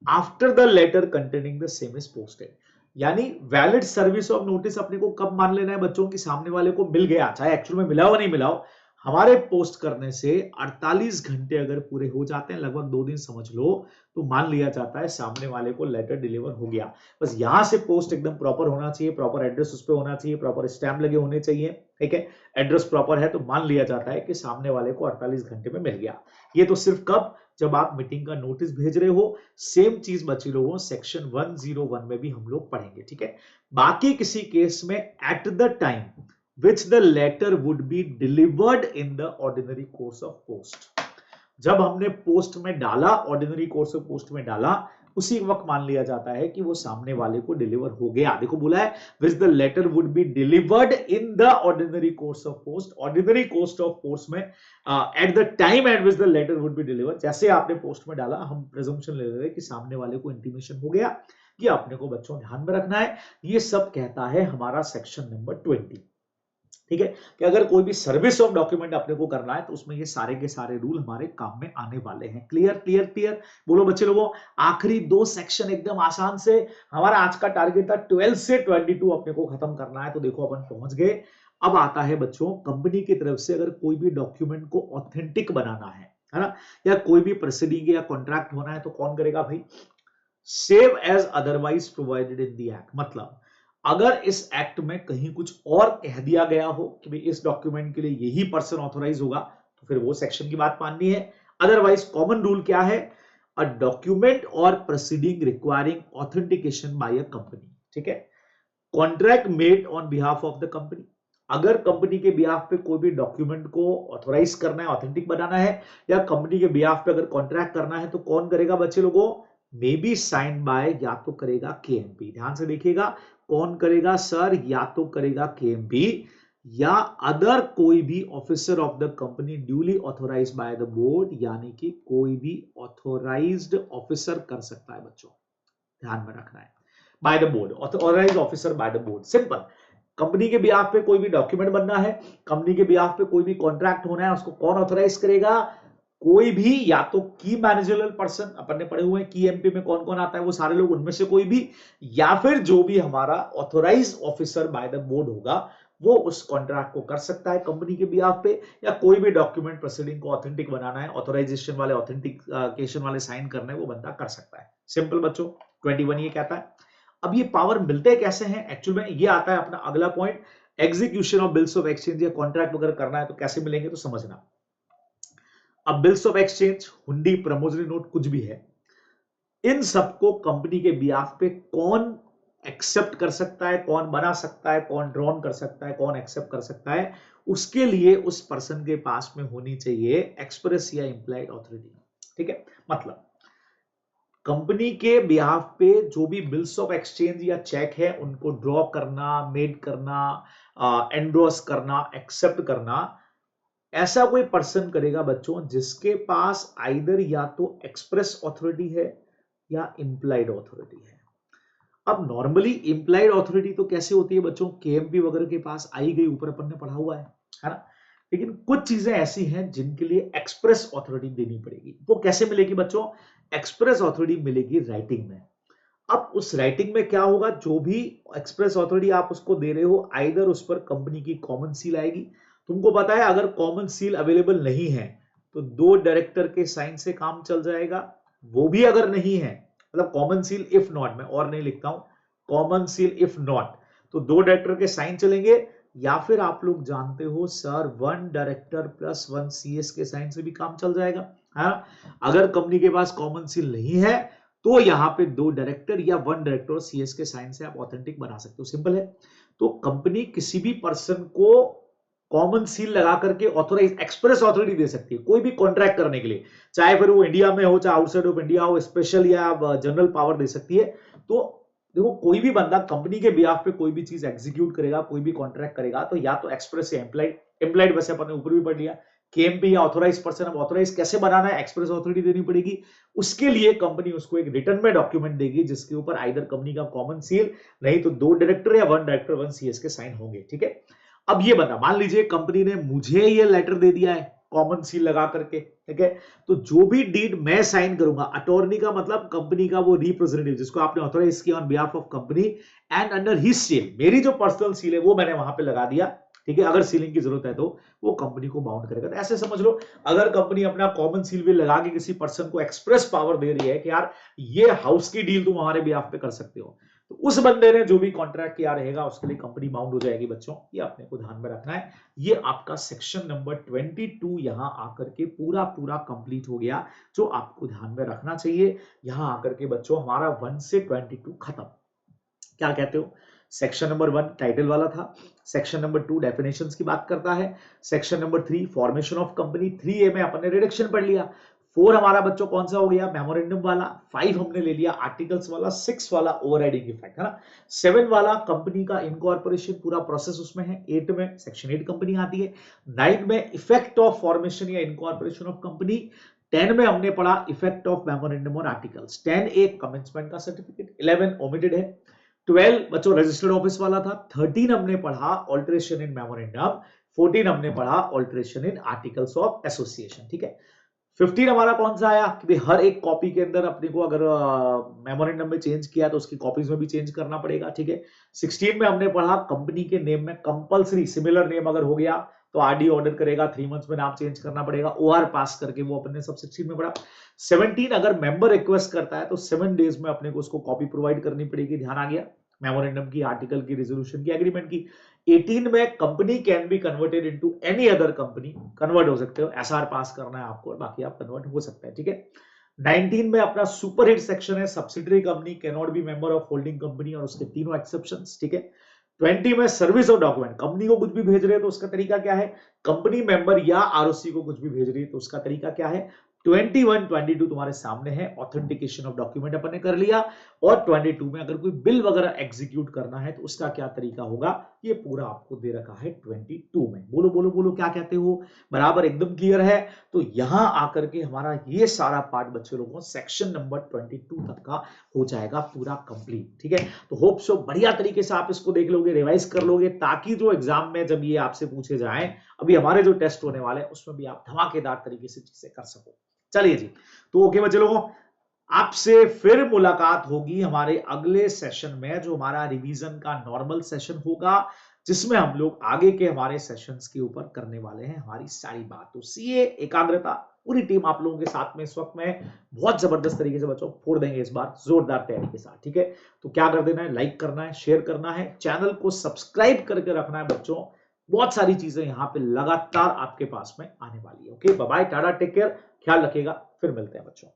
after the letter containing the same is posted, यानी वैलिड सर्विस ऑफ नोटिस अपने को कब मान लेना है बच्चों की, सामने वाले को मिल गया, चाहे एक्चुअल में मिला हो नहीं मिला हो, हमारे पोस्ट करने से 48 घंटे अगर पूरे हो जाते हैं, लगभग 2 दिन समझ लो, तो मान लिया जाता है सामने वाले को लेटर डिलीवर हो गया। बस यहां से पोस्ट एकदम प्रॉपर होना चाहिए, प्रॉपर एड्रेस उस पर होना चाहिए, प्रॉपर स्टैम्प लगे होने चाहिए, ठीक है, एड्रेस प्रॉपर है तो मान लिया जाता है कि सामने वाले को 48 घंटे में मिल गया। ये तो सिर्फ कब, जब आप मीटिंग का नोटिस भेज रहे हो। सेम चीज बच्चे लोगों सेक्शन 101 में भी हम लोग पढ़ेंगे, ठीक है। बाकी किसी केस में at the time which the letter would be delivered in the ordinary course of post, जब हमने पोस्ट में डाला, ऑर्डिनरी कोर्स ऑफ पोस्ट में डाला, उसी वक्त मान लिया जाता है कि वो सामने वाले को डिलीवर हो गया। देखो बोला है which the letter would be delivered in the ordinary course of post, ordinary course of post में at the time at which the letter would be delivered, जैसे आपने पोस्ट में डाला, हम प्रेजम्पशन ले रहे हैं कि सामने वाले को इंटीमेशन हो गया। ये अपने को बच्चों ध्यान में रखना है। ये सब कहता है हमारा सेक्शन नंबर 20, ठीक है, कि अगर कोई भी सर्विस ऑफ डॉक्यूमेंट अपने को करना है तो उसमें ये सारे के सारे रूल हमारे काम में आने वाले हैं। क्लियर क्लियर क्लियर, बोलो बच्चे लोगों। आखिरी 2 सेक्शन एकदम आसान से, हमारा आज का टारगेट था 12 से 22 अपने को खत्म करना है, तो देखो अपन पहुंच गए। अब आता है बच्चों, कंपनी की तरफ से अगर कोई भी डॉक्यूमेंट को ऑथेंटिक बनाना है ना, या कोई भी प्रोसीडिंग या कॉन्ट्रैक्ट होना है तो कौन करेगा भाई? Save as otherwise provided in the Act. मतलब अगर इस एक्ट में कहीं कुछ और कह दिया गया हो कि भाई इस डॉक्यूमेंट के लिए यही पर्सन ऑथोराइज होगा, तो फिर वो सेक्शन की बात माननी है। अदरवाइज कॉमन रूल क्या है? अ डॉक्यूमेंट और proceeding requiring authentication by a company. ठीक है, contract made on behalf of the company. अगर कंपनी के बिहाफ पे कोई भी डॉक्यूमेंट को ऑथोराइज करना है, ऑथेंटिक बनाना है, या कंपनी के बिहाफ पे अगर कॉन्ट्रैक्ट करना है, तो कौन करेगा बच्चे लोगों? मे बी साइन बाय, या तो करेगा केएमपी। ध्यान से देखिएगा, कौन करेगा सर? या तो करेगा केएमपी, या अदर कोई भी officer of the company duly authorised by the board, यानी कि कोई भी ऑथोराइज्ड ऑफिसर कर सकता है बच्चों, ध्यान में रखना है। By the board, authorised officer by the board. Simple. Company के बिहाफ पे कोई भी डॉक्यूमेंट बनना है, कंपनी के बिहाफ पे कोई भी कॉन्ट्रैक्ट होना है, उसको कौन ऑथोराइज करेगा? कोई भी, या तो की मैनेजरल पर्सन, अपन ने पढ़े हुए हैं की एमपी में कौन कौन आता है, वो सारे लोग, उनमें से कोई भी, या फिर जो भी हमारा authorise officer by the board होगा वो उस कॉन्ट्रैक्ट को कर सकता है कंपनी के बिहाफ पे, या कोई भी डॉक्यूमेंट प्रोसीडिंग को ऑथेंटिक बनाना है, ऑथोराइजेशन वाले, ऑथेंटिकेशन वाले साइन करना है, वो बंदा कर सकता है। सिंपल बच्चों, 21 ये कहता है। अब ये पावर मिलते कैसे हैं एक्चुअल में, ये आता है अपना अगला point. Execution of bills of exchange या कॉन्ट्रैक्ट वगैरह करना है तो कैसे मिलेंगे, तो समझना। अब बिल्स ऑफ एक्सचेंज, हुंडी, प्रमोजरी नोट, कुछ भी है, इन सबको कंपनी के बिहाफ पे कौन एक्सेप्ट कर सकता है, कौन बना सकता है, कौन ड्रॉन कर सकता है, कौन एक्सेप्ट कर सकता है, उसके लिए उस पर्सन के पास में होनी चाहिए एक्सप्रेस या इंप्लाइड ऑथोरिटी। ठीक है, मतलब कंपनी के बिहाफ पे जो भी बिल्स ऑफ एक्सचेंज या चेक है उनको ड्रॉ करना, मेड करना, एंडोर्स करना, एक्सेप्ट करना, ऐसा कोई पर्सन करेगा बच्चों जिसके पास आइदर या तो एक्सप्रेस ऑथोरिटी है या इंप्लाइड ऑथोरिटी है। अब नॉर्मली इंप्लाइड ऑथोरिटी तो कैसे होती है बच्चों? केएमपी वगैरह के पास आई गई, ऊपर अपन ने पढ़ा हुआ है ना। लेकिन कुछ चीजें ऐसी हैं जिनके लिए एक्सप्रेस ऑथोरिटी देनी पड़ेगी। वो कैसे मिलेगी बच्चों? एक्सप्रेस ऑथोरिटी मिलेगी राइटिंग में। अब उस राइटिंग में क्या होगा? जो भी एक्सप्रेस ऑथोरिटी आप उसको दे रहे हो, आइदर उस पर कंपनी की कॉमन सील आएगी। तुमको पता है अगर कॉमन सील अवेलेबल नहीं है तो 2 डायरेक्टर के साइन से काम चल जाएगा। वो भी अगर नहीं है, मतलब कॉमन सील इफ नॉट, मैं और नहीं लिखता हूं, कॉमन सील इफ नॉट, तो 2 डायरेक्टर के साइन चलेंगे, या फिर आप लोग जानते हो सर 1 डायरेक्टर प्लस 1 सीएस के साइन से भी काम चल जाएगा। हाँ, अगर कंपनी के पास कॉमन सील नहीं है तो यहां पे 2 डायरेक्टर या 1 डायरेक्टर और सीएस के साइन से आप ऑथेंटिक बना सकते हो। सिंपल है। तो कंपनी किसी भी पर्सन को कॉमन सील लगा करके ऑथोराइज एक्सप्रेस ऑथोरिटी दे सकती है कोई भी कॉन्ट्रैक्ट करने के लिए, चाहे फिर वो इंडिया में हो चाहे आउटसाइड ऑफ इंडिया हो, स्पेशल या जनरल पावर दे सकती है। तो देखो, कोई भी बंदा कंपनी के बिहाफ पे कोई भी चीज एग्जीक्यूट करेगा, कोई भी कॉन्ट्रैक्ट करेगा, तो या तो एक्सप्रेस या एम्प्लाइड। एम्प्लाइड वैसे अपन ने ऊपर भी पढ़ लिया, केएमपी या ऑथोराइज पर्सन। अब ऑथोराइज कैसे बनाना है? एक्सप्रेस ऑथोरिटी देनी पड़ेगी। उसके लिए कंपनी उसको एक रिटर्न में डॉक्यूमेंट देगी जिसके ऊपर आइदर कंपनी का कॉमन सील, नहीं तो 2 डायरेक्टर या 1 डायरेक्टर 1 सीएस के साइन होंगे। ठीक है, अब ये बता, मान लीजिए कंपनी ने मुझे ये लेटर दे दिया है कॉमन सील लगा करके, ठीक है, तो जो भी डीड मैं साइन करूंगा, अटॉर्नी का मतलब कंपनी का वो रिप्रेजेंटेटिव जिसको आपने ऑथोराइज किया on behalf of company and under his seal, मेरी जो पर्सनल सील है वो मैंने वहां पे लगा दिया। ठीक है, अगर सीलिंग की जरूरत है तो वो कंपनी को बाउंड करेगा। तो ऐसे समझ लो, अगर कंपनी अपना कॉमन सील भी लगा के किसी पर्सन को एक्सप्रेस पावर दे रही है कि यार ये हाउस की डील तुम हमारे बिहाफ पे कर सकते हो, तो उस बंदे ने जो भी कॉन्ट्रैक्ट किया रहेगा उसके लिए कंपनी बाउंड हो जाएगी बच्चों। ये अपने को ध्यान में रखना है। ये आपका सेक्शन नंबर 22 यहां आकर के पूरा पूरा कंप्लीट हो गया, जो आपको ध्यान में रखना चाहिए। यहां आकर के बच्चों हमारा 1 से 22 खत्म। क्या कहते हो? सेक्शन नंबर 1 टाइटल वाला था, सेक्शन नंबर 2 डेफिनेशंस की बात करता है, section number 3 formation of company, 3A में अपन ने रिडक्शन पढ़ लिया, 4 हमारा बच्चों कौन सा हो गया? मेमोरेंडम वाला, 5 हमने ले लिया आर्टिकल्स वाला, 6 वाला ओवरराइडिंग इफेक्ट, है ना, 7 वाला कंपनी का इनकॉर्पोरेशन पूरा प्रोसेस उसमें है, 8 में सेक्शन 8 कंपनी आती है, 9 में इफेक्ट ऑफ फॉर्मेशन या इनकॉर्पोरेशन ऑफ कंपनी, 10 में हमने पढ़ा इफेक्ट ऑफ मेमोरेंडम और आर्टिकल्स, 10 एक कमेंसमेंट का सर्टिफिकेट, 11 ओमिटेड है, 12 बच्चों रजिस्टर्ड ऑफिस वाला था। 13 हमने पढ़ा ऑल्टरेशन इन मेमोरेंडम। 14 हमने पढ़ा alteration in articles of association. ठीक है, 15 हमारा कौन सा आया कि भाई हर एक कॉपी के अंदर अपने को अगर मेमोरेंडम में चेंज किया तो उसकी कॉपीज में भी चेंज करना पड़ेगा। ठीक है, 16 में हमने पढ़ा कंपनी के नेम में कंपलसरी सिमिलर नेम अगर हो गया तो आरडी ऑर्डर करेगा, 3 मंथ्स में नाम चेंज करना पड़ेगा, ओआर पास करके वो अपने सब 16 में पढ़ा। 17 अगर मेंबर रिक्वेस्ट करता है तो 7 डेज में अपने को उसको कॉपी प्रोवाइड करनी पड़ेगी, ध्यान आ गया, मेमोरेंडम की, आर्टिकल की, रेजोल्यूशन की, एग्रीमेंट की। 18 में company can be converted into any other company, convert हो सकते हो, एसआर पास करना है आपको, बाकी आप कन्वर्ट हो सकते हैं। ठीक है, 19 में अपना सुपर हिट सेक्शन है, subsidiary company can not be member of holding company और उसके तीनों एक्सेप्शंस। ठीक है, 20 में सर्विस ऑफ डॉक्यूमेंट, कंपनी को कुछ भी भेज रहे हैं तो उसका तरीका क्या है, कंपनी मेंबर या आरओसी को कुछ भी भेज रही है तो उसका तरीका क्या है। 21 22 तुम्हारे सामने है, ऑथेंटिकेशन ऑफ डॉक्यूमेंट अपन ने कर लिया। और 22 में अगर कोई बिल वगैरह एग्जीक्यूट करना है तो उसका क्या तरीका होगा, ये पूरा आपको दे रखा है 22 में। बोलो बोलो बोलो क्या कहते हो, बराबर एकदम क्लियर है। तो यहां आकर के हमारा ये सारा पार्ट बच्चे लोगों सेक्शन नंबर 22 तक का हो जाएगा पूरा कंप्लीट। ठीक है, तो होप सो बढ़िया तरीके से आप इसको देख लोगे, रिवाइज कर लोगे, ताकि जो एग्जाम में जब ये आपसे पूछे जाए, अभी हमारे जो टेस्ट होने वाले हैं उसमें भी आप धमाकेदार तरीके से चीजें कर सको। चलिए जी, तो ओके बच्चे लोगों, आपसे फिर मुलाकात होगी हमारे अगले सेशन में, जो हमारा रिवीजन का नॉर्मल सेशन होगा, जिसमें हम लोग आगे के हमारे सेशंस के ऊपर करने वाले हैं हमारी सारी बात। तो सीए एकाग्रता पूरी टीम आप लोगों के साथ में इस वक्त में बहुत जबरदस्त तरीके से बच्चों फोड़ देंगे इस बार जोरदार तैयारी के साथ। ठीक है, तो क्या कर देना है, लाइक करना है, शेयर करना है, चैनल को सब्सक्राइब करके रखना है बच्चों। बहुत सारी चीजें यहाँ पे लगातार आपके पास में आने वाली है। Okay, bye bye, tata, take care, ख्याल रखिएगा, फिर मिलते हैं बच्चों।